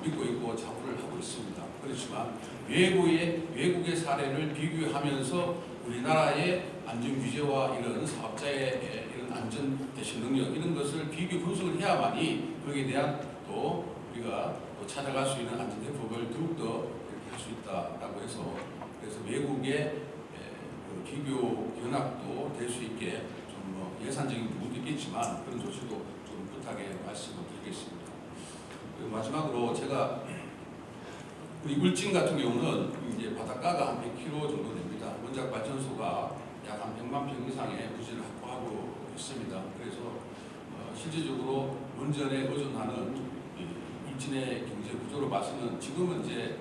믿고 있고 자부를 하고 있습니다. 그렇지만 외국의 사례를 비교하면서 우리나라의 안전 규제와 이런 사업자의 이런 안전 대신 능력 이런 것을 비교 분석을 해야만이 거기에 대한 또 우리가 또 찾아갈 수 있는 안전 대책을 더욱더 이렇게 할 수 있다라고 해서 그래서 외국의 그 비교 견학도 될 수 있게 좀 뭐 예산적인 부분도 있겠지만 그런 조치도 좀 부탁의 말씀을 드리겠습니다. 그리고 마지막으로 제가 그 이불진 같은 경우는 이제 바닷가가 한 100km 정도 됩니다. 원자력 발전소가 약 한 100만 평 이상의 부지를 확보하고 있습니다. 그래서 실질적으로 원전에 의존하는 울진의 경제 구조로 봐서는 지금은 이제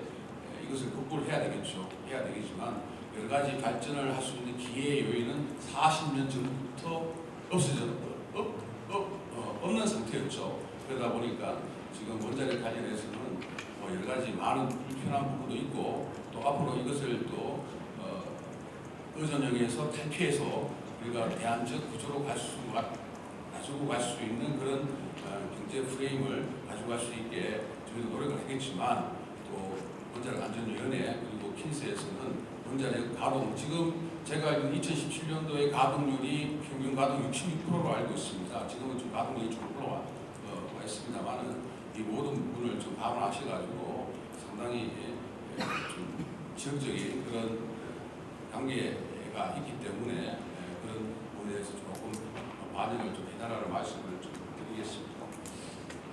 이것을 극복을 해야 되겠죠. 해야 되겠지만 여러 가지 발전을 할 수 있는 기회의 요인은 40년 전부터 없는 상태였죠. 그러다 보니까 지금 원자력 관련해서는 여러 가지 많은 불편한 부분도 있고 또 앞으로 이것을 또 의존형에서 탈피해서 우리가 대안적 구조로 가지고 갈 수 있는 그런 경제 프레임을 가져갈 수 있게 저희도 노력을 하겠지만 또 원자력 안전위원회 그리고 킨스에서는 원자력 가동 지금 제가 알기로 2017년도에 가동률이 평균 가동 66%로 알고 있습니다. 지금은 좀 가동률이 좀 올라와 있습니다만은 이 모든 부분을 좀 감안하셔가지고 상당히 좀 지역적인 그런 관계가 있기 때문에 그런 부분에 대해서 조금 반영을 좀 해달라는 말씀을 좀 드리겠습니다.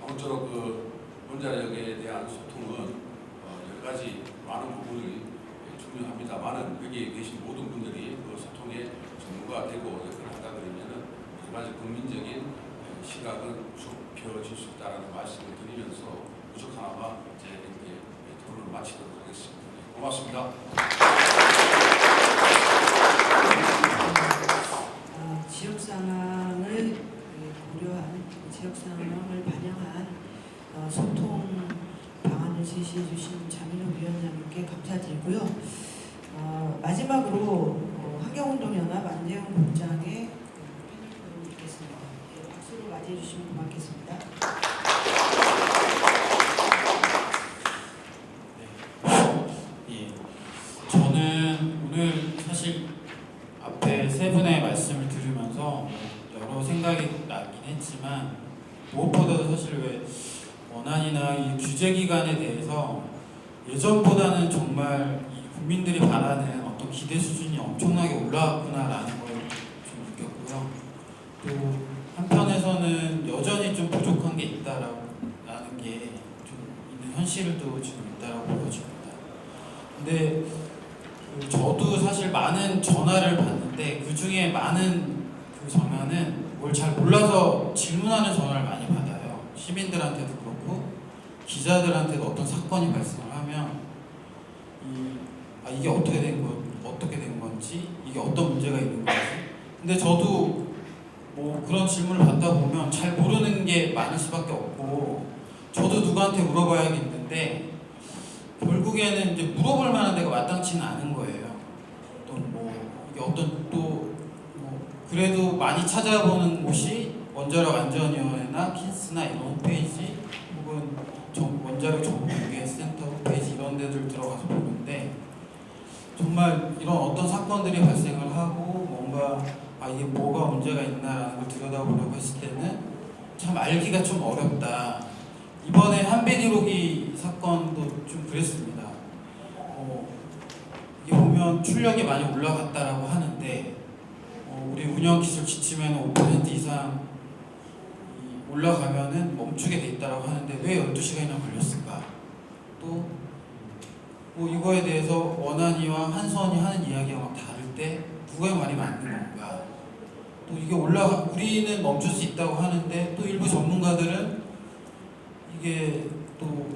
아무쪼록 그 원자력에 대한 소통은 여러 가지 많은 부분이 중요합니다만은 여기에 계신 모든 분들이 그 소통의 전무가 되고 역할을 한다 그러면은 여러 가지 국민적인 시각은 좁혀질 수 있다는 말씀을 드리면서 부족하나마 제 이렇게 토론을 마치도록 하겠습니다. 고맙습니다. 지역 상황을 고려한 지역 상황을 반영한 소통 방안을 제시해 주신 장민호 위원장님께 감사드리고요. 마지막으로 환경운동연합 안재영 본장의 패널 토론 있겠습니다. 박수로 맞이해 주시면 고맙겠습니다. 예, 저는 오늘 사실 앞에 세 분의 말씀을 들으면서 여러 생각이 나긴 했지만 무엇보다도 사실 왜 원안이나 이 규제 기간에 대해서 예전보다는 정말 이 국민들이 바라는 어떤 기대 수준이 엄청나게 올라왔구나라는 걸 좀 느꼈고요. 또 한편에서는 여전히 좀 부족한 게 있다라는 게 좀 있는 현실도 지금 있다라고 보여집니다. 근데 저도 사실 많은 전화를 받는데 그 중에 많은 그 전화는 뭘 잘 몰라서 질문하는 전화를 많이 받아요. 시민들한테도 그렇고 기자들한테도 어떤 사건이 발생을 하면 이게 어떻게 된 건지 이게 어떤 문제가 있는 건지. 근데 저도 뭐 그런 질문을 받다 보면 잘 모르는 게 많을 수밖에 없고 저도 누구한테 물어봐야겠는데 결국에는 이제 물어볼 만한 데가 마땅치는 않은 거예요. 또 뭐 이게 어떤 또 뭐 그래도 많이 찾아보는 곳이 원자력 안전위원회나 킨스나 이런 홈페이지 혹은 원자력 정보공개센터 홈페이지 이런 데들 들어가서 보는데 정말 이런 어떤 사건들이 발생을 하고 뭔가 이게 뭐가 문제가 있나라는 걸 들여다보려고 했을 때는 참 알기가 좀 어렵다. 이번에 한베디로기 사건도 좀 그랬습니다. 이게 보면 출력이 많이 올라갔다라고 하는데 우리 운영 기술 지침에는 5% 이상 올라가면은 멈추게 돼 있다라고 하는데 왜 12시간이나 걸렸을까? 또 뭐 이거에 대해서 원안이와 한선이 하는 이야기가 막 다를 때 누구의 말이 맞는 건가? 또 이게 우리는 멈출 수 있다고 하는데 또 일부 전문가들은 이게 또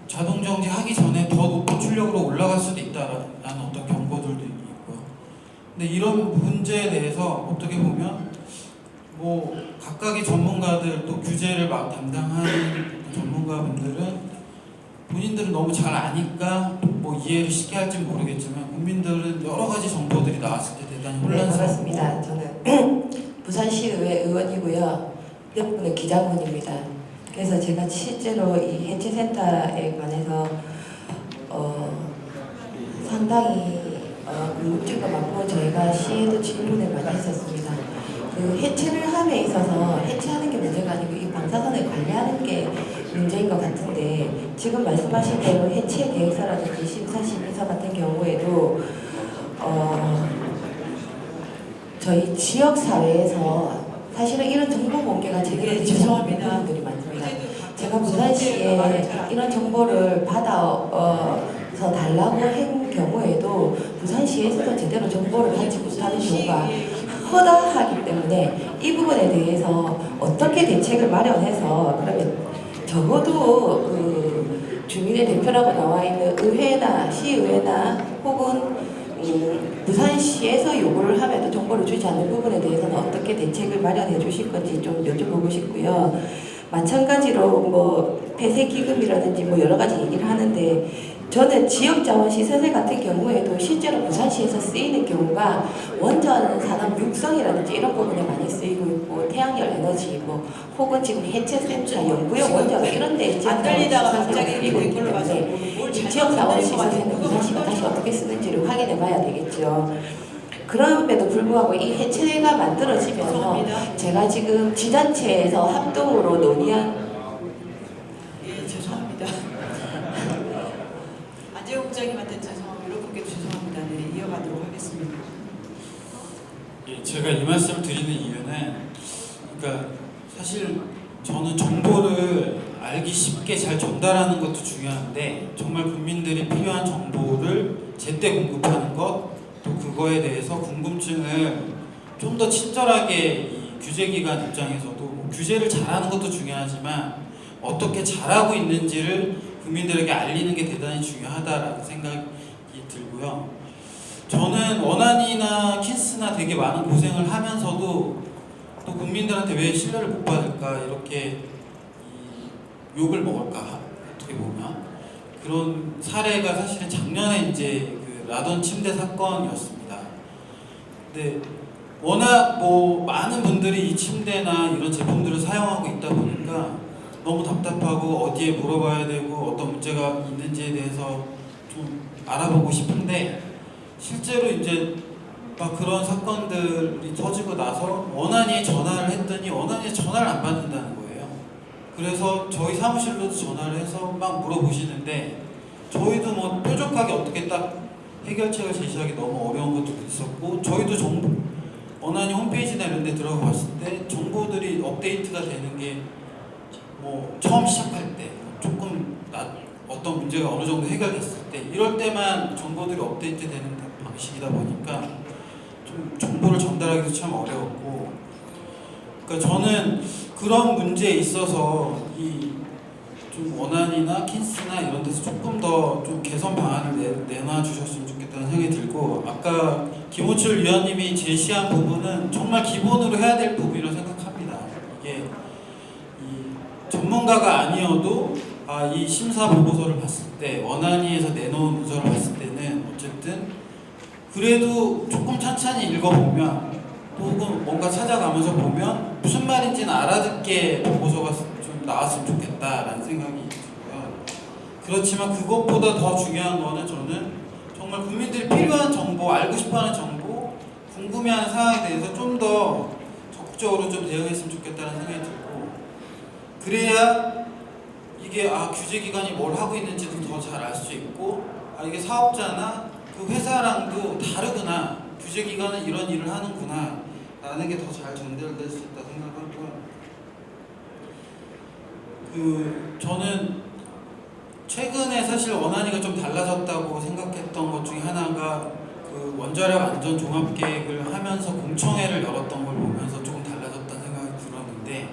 자동 정지하기 전에 더 높은 출력으로 올라갈 수도 있다라는 어떤 경고들도 있고요. 근데 이런 문제에 대해서 어떻게 보면 뭐 각각의 전문가들 또 규제를 막 담당하는 전문가분들은 본인들은 너무 잘 아니까 뭐 이해를 쉽게 할지 모르겠지만 국민들은 여러 가지 정보들이 나왔을 때 대단히 네, 혼란스럽고 반갑습니다. 저는 부산시의회 의원이고요. 옆분은 기자분입니다. 그래서 제가 실제로 이 해체센터에 관해서 상당히 궁금증도 많고 저희가 시에도 질문을 많이 했었습니다. 그 해체를 함에 있어서 해체하는 게 문제가 아니고 이 방사선을 관리하는 게 문제인 것 같은데 지금 말씀하신 대로 해체 계획서라든지 심사 심의서 같은 경우에도 저희 지역 사회에서 사실은 이런 정보 공개가 제대로 되지 않는 부분들이 많습니다. 제가 부산시에 이런 정보를 받아서 달라고 한 경우에도 부산시에서도 제대로 정보를 받지 못하는 경우가 허다하기 때문에 이 부분에 대해서 어떻게 대책을 마련해서 그러면 적어도 그 주민의 대표라고 나와 있는 의회나 시의회나 혹은 부산시에서 요구를 하면도 정보를 주지 않는 부분에 대해서는 어떻게 대책을 마련해 주실 건지 좀 여쭤보고 싶고요. 마찬가지로 뭐 폐쇄 기금이라든지 뭐 여러 가지 얘기를 하는데 저는 지역자원 시설세 같은 경우에도 실제로 부산시에서 쓰이는 경우가 원전 산업 육성이라든지 이런 부분에 많이 쓰이고 있고 태양열 에너지 뭐 혹은 지금 해체센터 연구용 원전 이런 데 안 들리다가 갑자기 쓰이고 있기 댓글로 가서 때문에 뭘 이 잘못 지역자원 만드는 것 시설세는 같아요. 부산시가 다시 어떻게 쓰는지를 확인해 봐야 되겠죠. 그럼에도 불구하고 이 해체가 만들어지면서 죄송합니다. 제가 지금 지자체에서 합동으로 논의한 예, 죄송합니다. 안재욱 국장님한테 죄송하고 여러분께 죄송합니다. 네, 이어가도록 하겠습니다. 예, 제가 이 말씀을 드리는 이유는 그러니까 사실 저는 정보를 알기 쉽게 잘 전달하는 것도 중요한데 정말 국민들이 필요한 정보를 제때 공급하는 것 또 그거에 대해서 궁금증을 좀 더 친절하게 이 규제기관 입장에서도 뭐 규제를 잘하는 것도 중요하지만 어떻게 잘하고 있는지를 국민들에게 알리는 게 대단히 중요하다라는 생각이 들고요. 저는 원안이나 킨스나 되게 많은 고생을 하면서도 또 국민들한테 왜 신뢰를 못 받을까 이렇게 이 욕을 먹을까 어떻게 보면 그런 사례가 사실은 작년에 이제 그 라던 침대 사건이었습니다. 근데 워낙 뭐 많은 분들이 이 침대나 이런 제품들을 사용하고 있다 보니까 너무 답답하고 어디에 물어봐야 되고 어떤 문제가 있는지에 대해서 좀 알아보고 싶은데 실제로 이제 막 그런 사건들이 터지고 나서 원안위에 전화를 했더니 원안위에 전화를 안 받는다는 거예요. 그래서 저희 사무실로도 전화를 해서 막 물어보시는데 저희도 뭐 뾰족하게 어떻게 딱 해결책을 제시하기 너무 어려운 것도 있었고 저희도 정보 원안위 홈페이지나 이런 데 들어가 봤을 때 정보들이 업데이트가 되는 게 뭐 처음 시작할 때 조금 어떤 문제가 어느 정도 해결됐을 때 이럴 때만 정보들이 업데이트 되는 방식이다 보니까 좀 정보를 전달하기도 참 어려웠고 그러니까 저는 그런 문제에 있어서 이 좀 원안이나 킨스나 이런 데서 조금 더 좀 개선 방안을 내놔 주셨으면 좋겠다는 생각이 들고 아까 김호철 위원님이 제시한 부분은 정말 기본으로 해야 될 부분이라고 생각합니다. 이게 이 전문가가 아니어도 이 심사 보고서를 봤을 때 원안위에서 내놓은 문서를 봤을 때는 어쨌든 그래도 조금 찬찬히 읽어보면 또 혹은 뭔가 찾아가면서 보면 무슨 말인지는 알아듣게 보고서가 좀 나왔으면 좋겠다라는 생각이 들고요. 그렇지만 그것보다 더 중요한 거는 저는 정말 국민들이 필요한 정보, 알고 싶어하는 정보, 궁금해하는 사항에 대해서 좀 더 적극적으로 좀 대응했으면 좋겠다는 생각이 들고 그래야 이게 규제기관이 뭘 하고 있는지도 더 잘 알 수 있고 이게 사업자나 그 회사랑도 다르구나 규제기관은 이런 일을 하는구나 라는 게 더 잘 전달될 수 있다 생각하고요. 저는 최근에 사실 원안위가 좀 달라졌다고 생각했던 것 중에 하나가 그 원자력 안전 종합 계획을 하면서 공청회를 열었던 걸 보면서 조금 달라졌다는 생각이 들었는데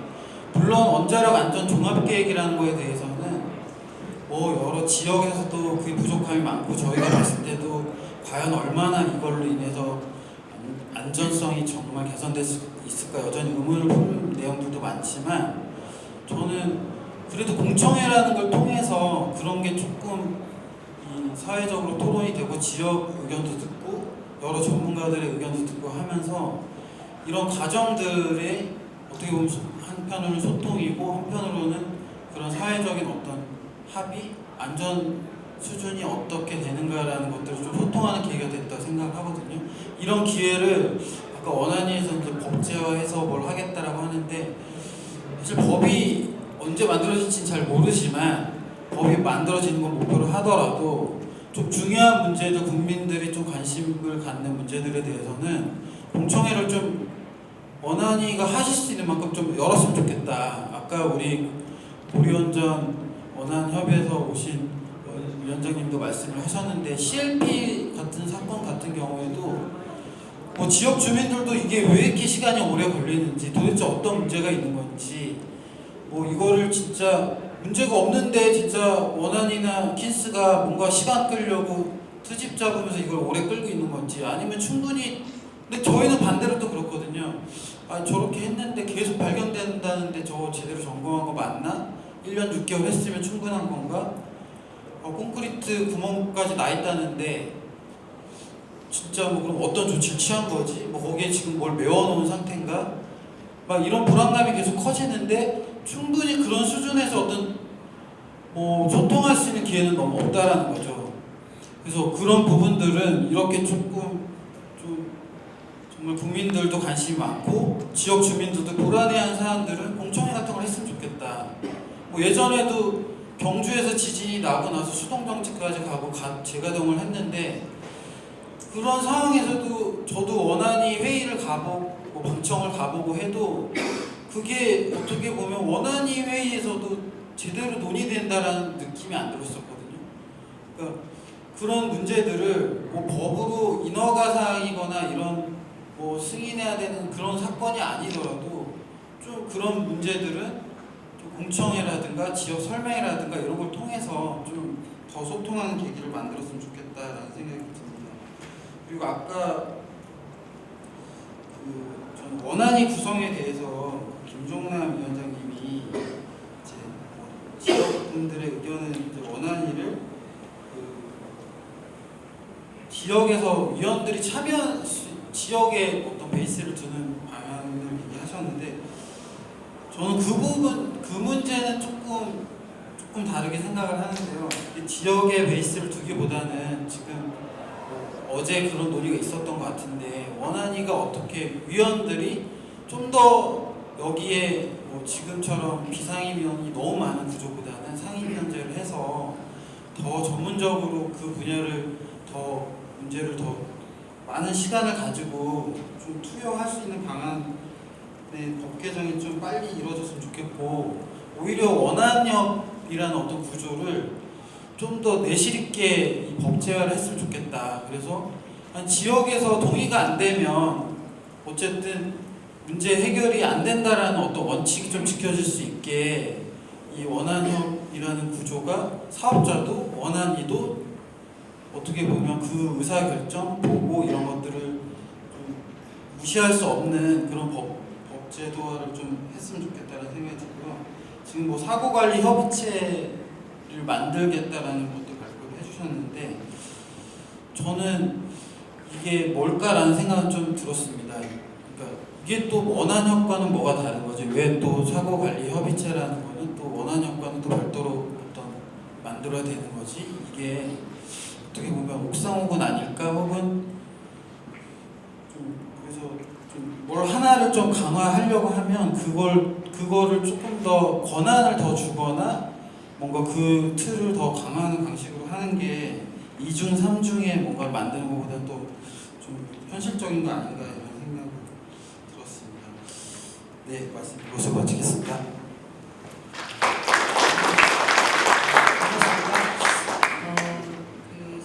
물론 원자력 안전 종합 계획이라는 거에 대해서는 뭐 여러 지역에서도 그게 부족함이 많고 저희가 봤을 때도 과연 얼마나 이걸로 인해서 안전성이 정말 개선될 수 있을까 여전히 의문을 품는 내용들도 많지만 저는 그래도 공청회라는 걸 통해서 그런 게 조금 이 사회적으로 토론이 되고 지역 의견도 듣고 여러 전문가들의 의견도 듣고 하면서 이런 과정들의 어떻게 보면 한편으로는 소통이고 한편으로는 그런 사회적인 어떤 합의, 안전 수준이 어떻게 되는가라는 것들을 좀 소통하는 기회가 됐다고 생각하거든요. 이런 기회를 아까 원안위에서 이제 법제화해서 뭘 하겠다라고 하는데 사실 법이 언제 만들어질지는 잘 모르지만 법이 만들어지는 건 목표로 하더라도 좀 중요한 문제들, 국민들이 좀 관심을 갖는 문제들에 대해서는 공청회를 좀 원안위가 하실 수 있는 만큼 좀 열었으면 좋겠다. 아까 우리 보리원전 원안협의회에서 오신 위원장님도 말씀을 하셨는데 CLP 같은 사건 같은 경우에도 뭐 지역 주민들도 이게 왜 이렇게 시간이 오래 걸리는지, 도대체 어떤 문제가 있는 건지, 뭐 이거를 진짜 문제가 없는데 진짜 원안이나 킨스가 뭔가 시간 끌려고 트집 잡으면서 이걸 오래 끌고 있는 건지, 아니면 충분히, 근데 저희는 반대로 또 그렇거든요. 아, 저렇게 했는데 계속 발견된다는데 저거 제대로 점검한 거 맞나? 1년 6개월 했으면 충분한 건가? 콘크리트 구멍까지 나 있다는데 진짜 뭐 그럼 어떤 조치를 취한 거지? 뭐 거기에 지금 뭘 메워놓은 상태인가? 막 이런 불안감이 계속 커지는데 충분히 그런 수준에서 어떤 뭐 소통할 수 있는 기회는 너무 없다라는 거죠. 그래서 그런 부분들은 이렇게 조금 좀 정말 국민들도 관심이 많고 지역 주민들도 불안해하는 사람들은 공청회 같은 걸 했으면 좋겠다. 뭐 예전에도 경주에서 지진이 나고 나서 수동정지까지 가고 재가동을 했는데 그런 상황에서도 저도 원안위 회의를 가보고 뭐 방청을 가보고 해도 그게 어떻게 보면 원안위 회의에서도 제대로 논의된다라는 느낌이 안 들었었거든요. 그러니까 그런 문제들을 뭐 법으로 인허가 사항이거나 이런 뭐 승인해야 되는 그런 사건이 아니더라도 좀 그런 문제들은 좀 공청회라든가 지역 설명회라든가 이런 걸 통해서 좀 더 소통하는 계기를 만들었으면 좋겠다라는 생각이 듭니다. 그리고 아까 전 원안위 구성에 대해서 김종남 위원장님이 이제 지역분들의 의견은 이제 원안위를 지역에서 위원들이 참여 지역에 어떤 베이스를 두는 방향을 얘기하셨는데 저는 그 부분 그 문제는 조금 다르게 생각을 하는데요. 지역의 베이스를 두기보다는 지금 어제 그런 논의가 있었던 것 같은데 원안위가 어떻게 위원들이 좀 더 여기에 뭐 지금처럼 비상임위원이 너무 많은 구조보다는 상임위원제를 해서 더 전문적으로 그 분야를 더 문제를 더 많은 시간을 가지고 좀 투여할 수 있는 방안의 법 개정이 좀 빨리 이루어졌으면 좋겠고 오히려 원안협이라는 어떤 구조를 좀 더 내실 있게 이 법제화를 했으면 좋겠다. 그래서 한 지역에서 동의가 안 되면 어쨌든 문제 해결이 안 된다라는 어떤 원칙이 좀 지켜질 수 있게 이 원안협이라는 구조가 사업자도 원안위도 어떻게 보면 그 의사결정, 보고 이런 것들을 좀 무시할 수 없는 그런 법제도화를 좀 했으면 좋겠다는 생각이 들고요. 지금 뭐 사고관리 협의체를 만들겠다라는 것도 발표를 해주셨는데 저는 이게 뭘까라는 생각은 좀 들었습니다. 그러니까 이게 또 원안협과는 뭐가 다른 거지? 왜 또 사고관리 협의체라는 거는 또 원안협과는 또 별도로 어떤 만들어야 되는 거지? 이게 어떻게 보면 옥상호근 아닐까? 혹은 좀 그래서 좀 뭘 하나를 좀 강화하려고 하면 그거를 조금 더 권한을 더 주거나 뭔가 그 틀을 더 강화하는 방식으로 하는 게 2중, 3중에 뭔가를 만드는 것보다 또 좀 현실적인 거 아닌가 이런 생각이 들었습니다. 네, 말씀 이것으로 마치겠습니다.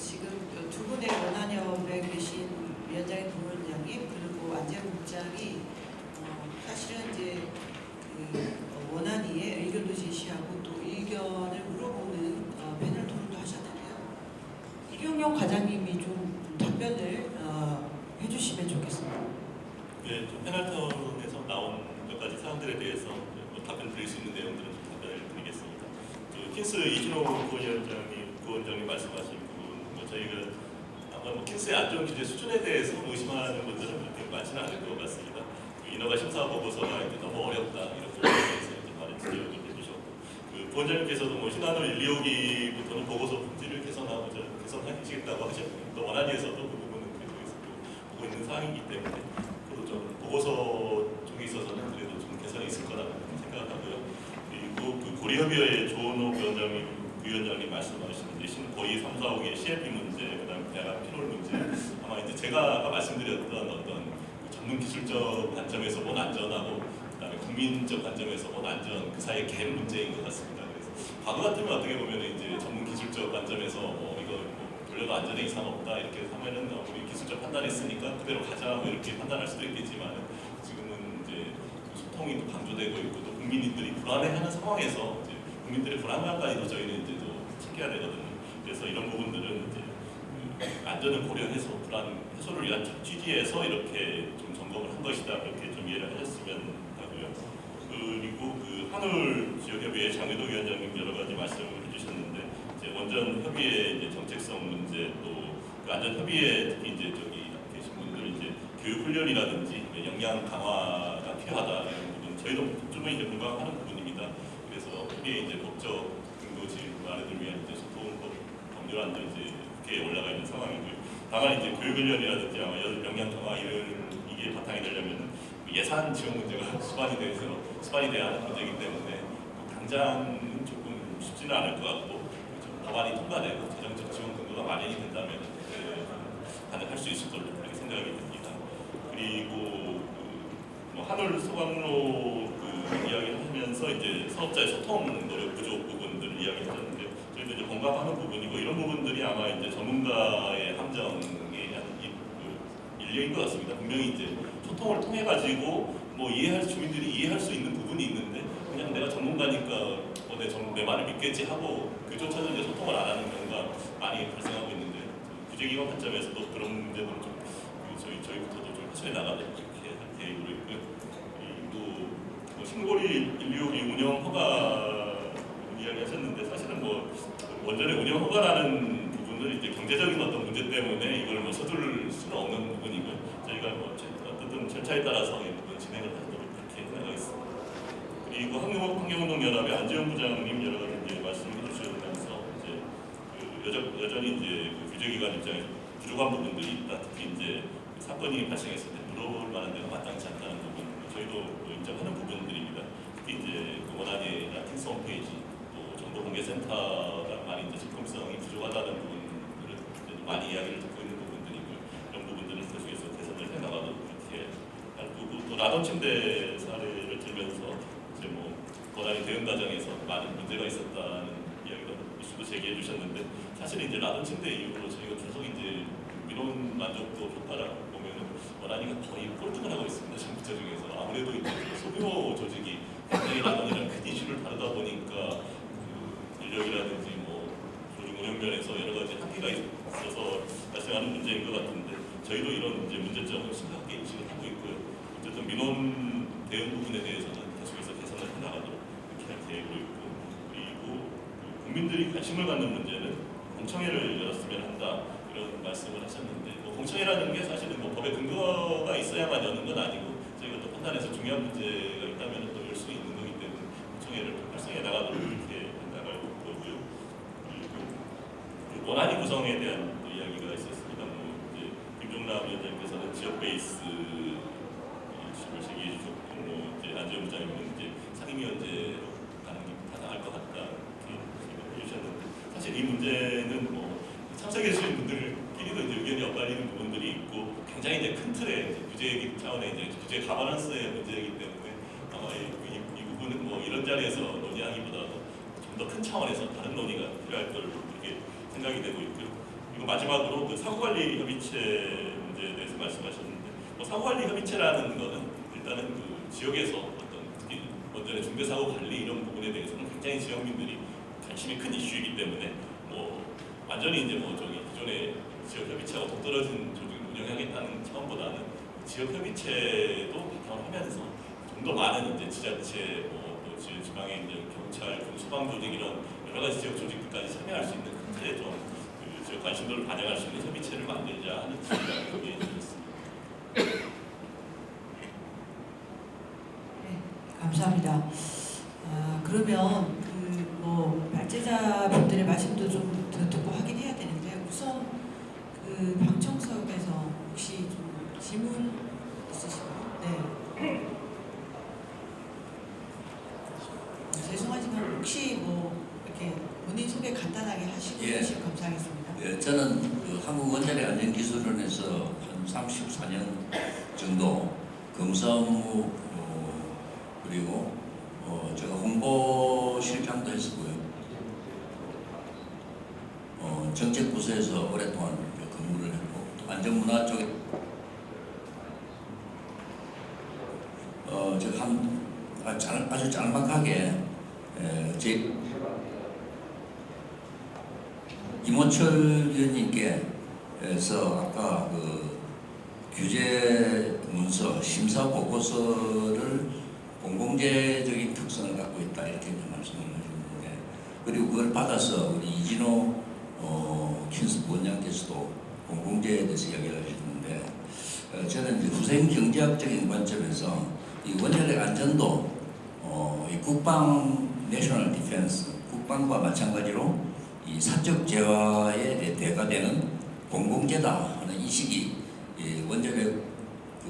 지금 두 분의 원안협에 계신 위원장님, 부위원장님 그리고 안재현 국장이 사실은 이제 원안위에 의견도 제시하고 또 의견을 물어보는 패널 토론도 하셨는데요. 이경영 과장님이 좀 답변을 해주시면 좋겠습니다. 네, 좀 패널 토론에서 나온 몇 가지 사항들에 대해서 답변 드릴 수 있는 내용들은 좀 답변을 드리겠습니다. 킨스 이준호 부원장님 말씀하신 부분, 저희가 아마 뭐 킨스의 안전 규제 수준에 대해서 의심하는 분들은 그렇게 많지는 않을 것 같습니다. 인허가 심사 보고서가 너무 어렵다 이런 부분에 대해서 많은 지적을 해주셨고, 부원장님께서도 뭐 신한울 1, 2호기부터는 보고서 품질을 개선하시겠다고 하셨고, 또 원안위에서도 그 부분은 계속해서 보고 있는 사항이기 때문에 앞으로 좀 위원장님 말씀하신 이제 거의 3, 4, 5개 CLP 문제, 그다음 대학 필요할 문제, 아마 이제 제가 아까 말씀드렸던 어떤 전문 기술적 관점에서 본 안전하고 그다음에 국민적 관점에서 본 안전 그 사이의 갭 문제인 것 같습니다. 그래서 과거 같으면 어떻게 보면 이제 전문 기술적 관점에서 이거 돌려도 안전에 이상 없다 이렇게 하면은 우리 기술적 판단했으니까 그대로 가자 뭐 이렇게 판단할 수도 있겠지만 지금은 이제 소통이 또 강조되고 있고 또 국민들이 불안해하는 상황에서 이제 국민들의 불안감까지도 저희는 이제 또 챙겨야 되거든요. 그래서 이런 부분들은 이제 안전을 고려해서 불안 해소를 위한 취지에서 이렇게 좀 점검을 한 것이다 그렇게 좀 이해를 하셨으면 하고요. 그리고 그 한울 지역협의회 장유도 위원장님 여러 가지 말씀을 해주셨는데 이제 원전 협의회 이제 정책성 문제 또 그 안전 협의회 특히 이제 저기 계신 분들 이제 교육 훈련이라든지 역량 강화가 필요하다 이런 부분 저희도 좀 이제 공감하는 부분입니다. 그래서 협의회 이제 법적 근거지 아래들 위한 이제 소통법 법률안도 이제 국회에 올라가 있는 상황이고요. 다만 이제 교육 훈련이라든지 아마 역량 강화 이게 바탕이 되려면 예산 지원 문제가 수반이 돼야 하는 문제이기 때문에 당장은 조금 쉽지는 않을 것 같고 법안이 통과되고 재정적 지원 근거가 마련이 된다면 가능할 수 있을 걸로 그렇게 생각이 듭니다. 그리고 한울 소강로 이야기를 하면서 이제 사업자의 소통 노력 부족 부분들을 이야기하셨는데 저희도 이제 공감하는 부분이고 이런 부분들이 아마 이제 전문가의 함정의 일례인 것 같습니다. 분명히 이제 소통을 통해 가지고 뭐 주민들이 이해할 수 있는 부분이 있는데 그냥 내가 전문가니까 내 말을 믿겠지 하고 그조차도 이제 소통을 안 하는 경우가 많이 발생하고 있는데 규제기관 관점에서도 그런 문제들은 좀 저희부터도 좀 해소해 나가도록 이렇게 계획으로 있고요. 그리고 신고리 인류기 운영 허가 이야기하셨는데 사실은 원전의 운영 허가라는 부분은 이제 경제적인 어떤 문제 때문에 이걸 서두를 수는 없는 부분이고요. 저희가 어쨌든 절차에 따라서 이 부분 진행을 하도록 그렇게 생각하겠습니다. 그리고 환경운동연합의 안재현 부장님 여러 가지 이제 말씀해 주시면서 이제 여전히 이제 규제기관 입장에서 부족한 부분들이 있다. 특히 이제 사건이 발생했을 때 물어볼 만한 데가 마땅치 않다는 부분, 저희도 인정하는 부분들입니다. 특히 이제 원안이나 킹스 홈페이지, 또 정보공개센터가 많이 이제 접근성이 부족하다는 부분들을 많이 이야기를 듣고 있는 부분들이고요. 이런 부분들을 계속해서 개선을 해나가도록 그렇게 할 거고, 또 라돈 침대 사례를 들면서 이제 원안이 대응 과정에서 많은 문제가 있었다는 이야기도 이슈도 제기해 주셨는데 사실 이제 라돈 침대 이후로 저희가 계속 이제 민원 만족도 효과를 보면은 원안이가 거의 꼴등을 하고 있습니다. 정부처 중에서 아무래도 이제 소규모 조직이 굉장히 라돈이랑 큰 이슈를 다루다 보니까 인력이라든지 조직 운영 면에서 여러 가지 한계가 있어서 발생하는 문제인 것 같은데 저희도 이런 이제 문제점을 심각하게 인식을 하고 있고요. 어쨌든 민원 대응 부분에 대해서는 계속해서 개선을 해나가도록 이렇게 할 계획으로 있고 그리고 국민들이 관심을 갖는 문제는 공청회를 열었으면 한다 이런 말씀을 하셨는데 공청회라는 게 사실은 법의 근거가 있어야만 여는 건 아니고 저희가 또 판단해서 중요한 문제가 있다면 또 열 수 있는 거기 때문에 공청회를 활성해 나가도록 이렇게 나갈 거고요. 그리고 원안이 구성에 대한 또 이야기가 있었습니다. 이제 김종남 위원장님께서는 지역 베이스 이슈를 제기해 주셨고 이제 안재현 부장님은 이제 상임위원제로 가는 게 가능할 것 같다 이렇게 얘기해 주셨는데 사실 이 문제는 참석해 주신 분들끼리도 이제 의견이 엇갈리는 부분들이 있고 굉장히 이제 큰 틀의 규제 차원의 이제 규제 가버넌스의 문제이기 때문에 아마 이 부분은 이런 자리에서 논의하기보다도 좀 더 큰 차원에서 다른 논의가 필요할 걸로 그렇게 생각이 되고 있고요. 그리고 마지막으로 그 사고관리 협의체 문제에 대해서 말씀하셨는데 사고관리 협의체라는 거는 일단은 그 지역에서 어떤 특히 원전의 중대사고 관리 이런 부분에 대해서는 굉장히 지역민들이 관심이 큰 이슈이기 때문에 완전히 이제 기존의 지역 협의체하고 동떨어진 조직을 운영하겠다는 차원보다는 지역 협의체도 바탕하면서 좀 더 많은 이제 지자체, 또 지방의 이제 경찰, 소방 조직 이런 여러 가지 지역 조직들까지 참여할 수 있는 큰 틀의 그 지역 관심도를 반영할 수 있는 협의체를 만들자 하는 생각이 있습니다. 네, 감사합니다. 그러면 발제자분들의 말씀도 좀 듣고 하긴 해야 되는데 우선 그 방청석에서 혹시 좀 질문 있으신가요? 네. 죄송하지만 혹시 이렇게 본인 소개 간단히 간단하게 하시고 예. 주시면 감사하겠습니다. 예, 저는 그 한국원자력안전기술원에서 한 34년 정도 검사무 그리고 제가 홍보실장도 했었고요. 정책부서에서 오랫동안 근무를 했고 또 안전문화 쪽에 제가 아주 짤막하게 제 김호철 위원님께서 아까 그 규제 문서 심사 보고서를 공공재적인 특성을 갖고 있다 이렇게 말씀을 하셨는데, 그리고 그걸 받아서 우리 이진호 킨스 부원장께서도 공공재에 대해서 이야기를 하셨는데, 저는 이제 후생 경제학적인 관점에서 이 원자력 안전도 이 국방 내셔널 디펜스 국방과 마찬가지로 이 사적 재화의 대가 되는 공공재다 하는 인식이 원자력 그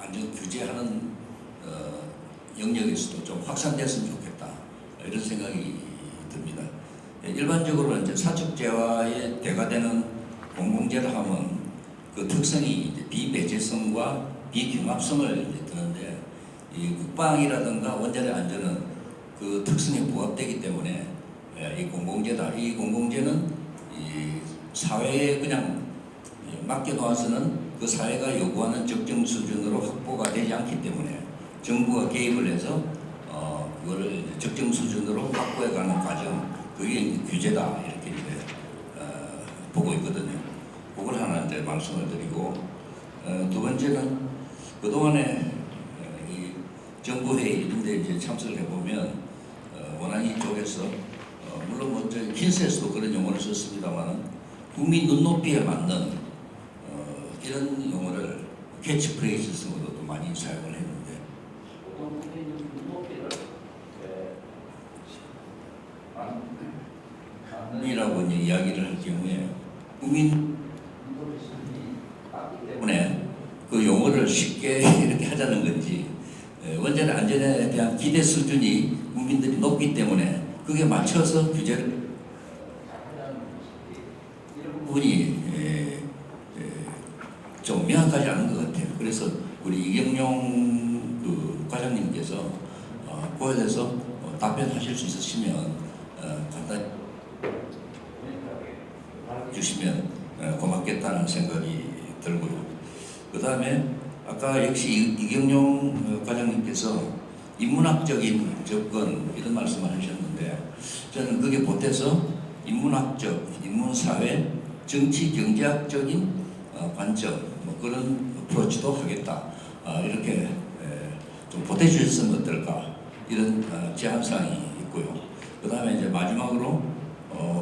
안전 규제하는 영역에서도 좀 확산됐으면 좋겠다 이런 생각이 듭니다. 일반적으로 이제 사적 재화의 대가 되는 공공재라 하면 그 특성이 이제 비배제성과 비경합성을 이제 드는데, 이 국방이라든가 원자력 안전은 그 특성에 부합되기 때문에 이 공공재다. 이 공공재는 이 사회에 그냥 맡겨놓아서는 그 사회가 요구하는 적정 수준으로 확보가 되지 않기 때문에 정부가 개입을 해서 그거를 적정 수준으로 확보해가는 과정, 그게 이제 규제다 이렇게 이제 보고 있거든요. 그걸 하나 이제 말씀을 드리고, 두 번째는 그동안에 이 정부회의 이런 데 이제 참석을 해보면 원안위 쪽에서 물론 뭐 저희 킨스에서도 그런 용어를 썼습니다만 국민 눈높이에 맞는 이런 용어를 캐치프레이즈성으로도 많이 사용을 했는데, 이라고 이제 이야기를 할 경우에 국민 때문에 그 용어를 쉽게 이렇게 하자는 건지, 원자력 안전에 대한 기대 수준이 국민들이 높기 때문에 그게 맞춰서 규제를 이런 부분이 좀 명확하지 않은 것 같아요. 그래서 우리 이경용 그 과장님께서 그거에 대해서 답변하실 수 있으시면 간단히 주시면 고맙겠다는 생각이 들고요. 그 다음에 아까 역시 이경용 과장님께서 인문학적인 접근 이런 말씀을 하셨는데, 저는 그게 보태서 인문학적, 인문사회, 정치 경제학적인 관점 뭐 그런 어프로치도 하겠다 이렇게 좀 보태주셨으면 어떨까 이런 제안사항이 있고요. 그 다음에 이제 마지막으로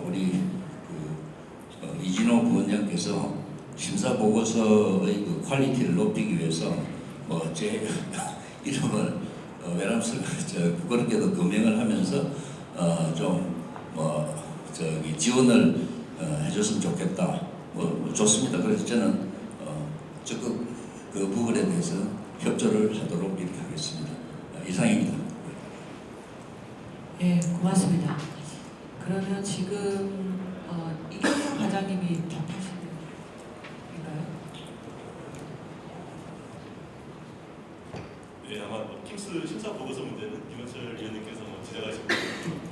우리 이진호 부원장께서 심사 보고서의 그 퀄리티를 높이기 위해서 뭐 제 이름을 외람스럽게 부끄럽게도 금명을 하면서 좀 뭐 저기 지원을 해줬으면 좋겠다. 뭐 좋습니다. 그래서 저는 적극 그 부분에 대해서 협조를 하도록 이렇게 하겠습니다. 이상입니다. 예, 고맙습니다. 그러면 지금 이경영 과장님이 답하시는 건가요? 네, 아마 킹스 심사 보고서 문제는 김원철 위원님께서 지적하신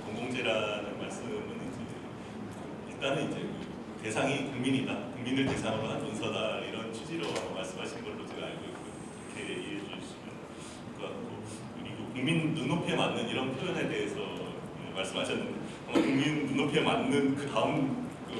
공공재라는 말씀은 이제 일단은 이제 그 대상이 국민이다, 국민을 대상으로 한 문서다 이런 취지로 말씀하신 걸로 제가 알고 있고, 그렇게 이해해 주시면 될 것 같고, 그리고 국민 눈높이에 맞는 이런 표현에 대해서 말씀하셨는데 아마 국민 눈높이에 맞는 그 다음 그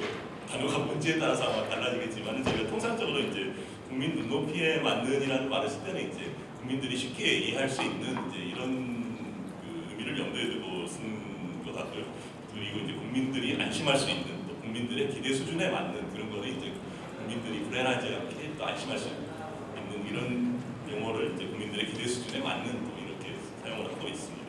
단어가 뭔지에 따라서 아마 달라지겠지만, 저희가 통상적으로 이제 국민 눈높이에 맞는이라는 말을 쓸 때는 이제 국민들이 쉽게 이해할 수 있는 이제 이런 그 의미를 염두에 두고 쓰는 것 같고요. 그리고 이제 국민들이 안심할 수 있는, 또 국민들의 기대 수준에 맞는 그런 거를 이제 국민들이 불안하지 않게 또 안심할 수 있는 이런 용어를 이제 국민들의 기대 수준에 맞는 또 이렇게 사용을 하고 있습니다.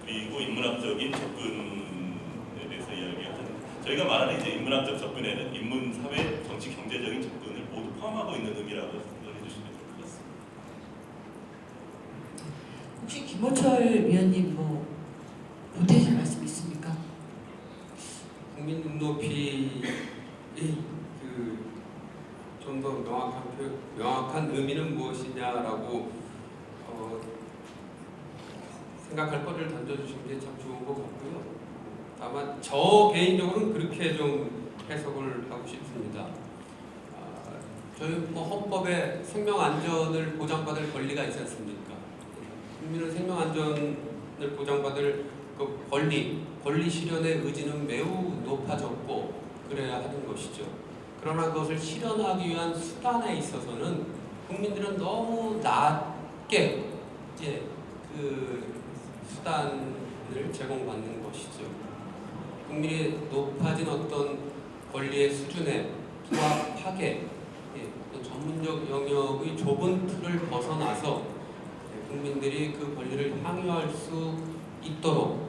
그리고 인문학적인 접근에 대해서 이야기하는, 저희가 말하는 이제 인문학적 접근에는 인문, 사회, 정치, 경제적인 접근을 모두 포함하고 있는 의미라고 생각해 주시면 될 것 같습니다. 혹시 김호철 위원님 뭐 보태실 말씀 있습니까? 상품 높이의 좀 더 명확한 의미는 무엇이냐라고 생각할 거리를 던져주신 게 참 좋은 것 같고요. 다만 저 개인적으로는 그렇게 좀 해석을 하고 싶습니다. 저희 헌법에 생명 안전을 보장받을 권리가 있지 않습니까? 국민은 생명 안전을 보장받을 그 권리 실현의 의지는 매우 높아졌고 그래야 하는 것이죠. 그러나 그것을 실현하기 위한 수단에 있어서는 국민들은 너무 낮게 그 수단을 제공받는 것이죠. 국민이 높아진 어떤 권리의 수준에 부합하게 전문적 영역의 좁은 틀을 벗어나서 국민들이 그 권리를 향유할 수 있도록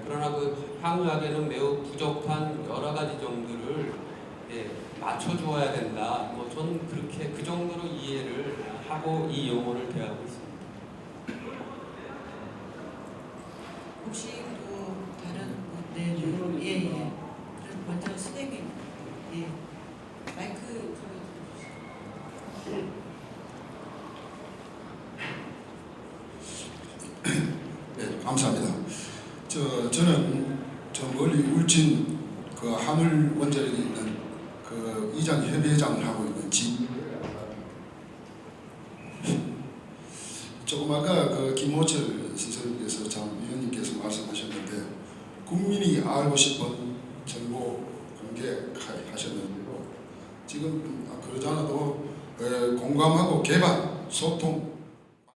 그러나 그 향유하기에는 매우 부족한 여러 가지 점들을 맞춰주어야 된다. 저는 그렇게 그 정도로 이해를 하고 이 용어를 대하고 있습니다. 혹시 또 다른 예. 그럼 먼저 선생님 예 마이크 네, 감사합니다. 저는 저 멀리 울진 그 하물 원자력에 있는 그 이장 협의회장을 하고 있는 조금 아까 그 김호철 선생님께서 위원님께서 말씀하셨는데 국민이 알고 싶은 정보 공개하셨는데요. 지금 그러지 않아도 공감하고 개방, 소통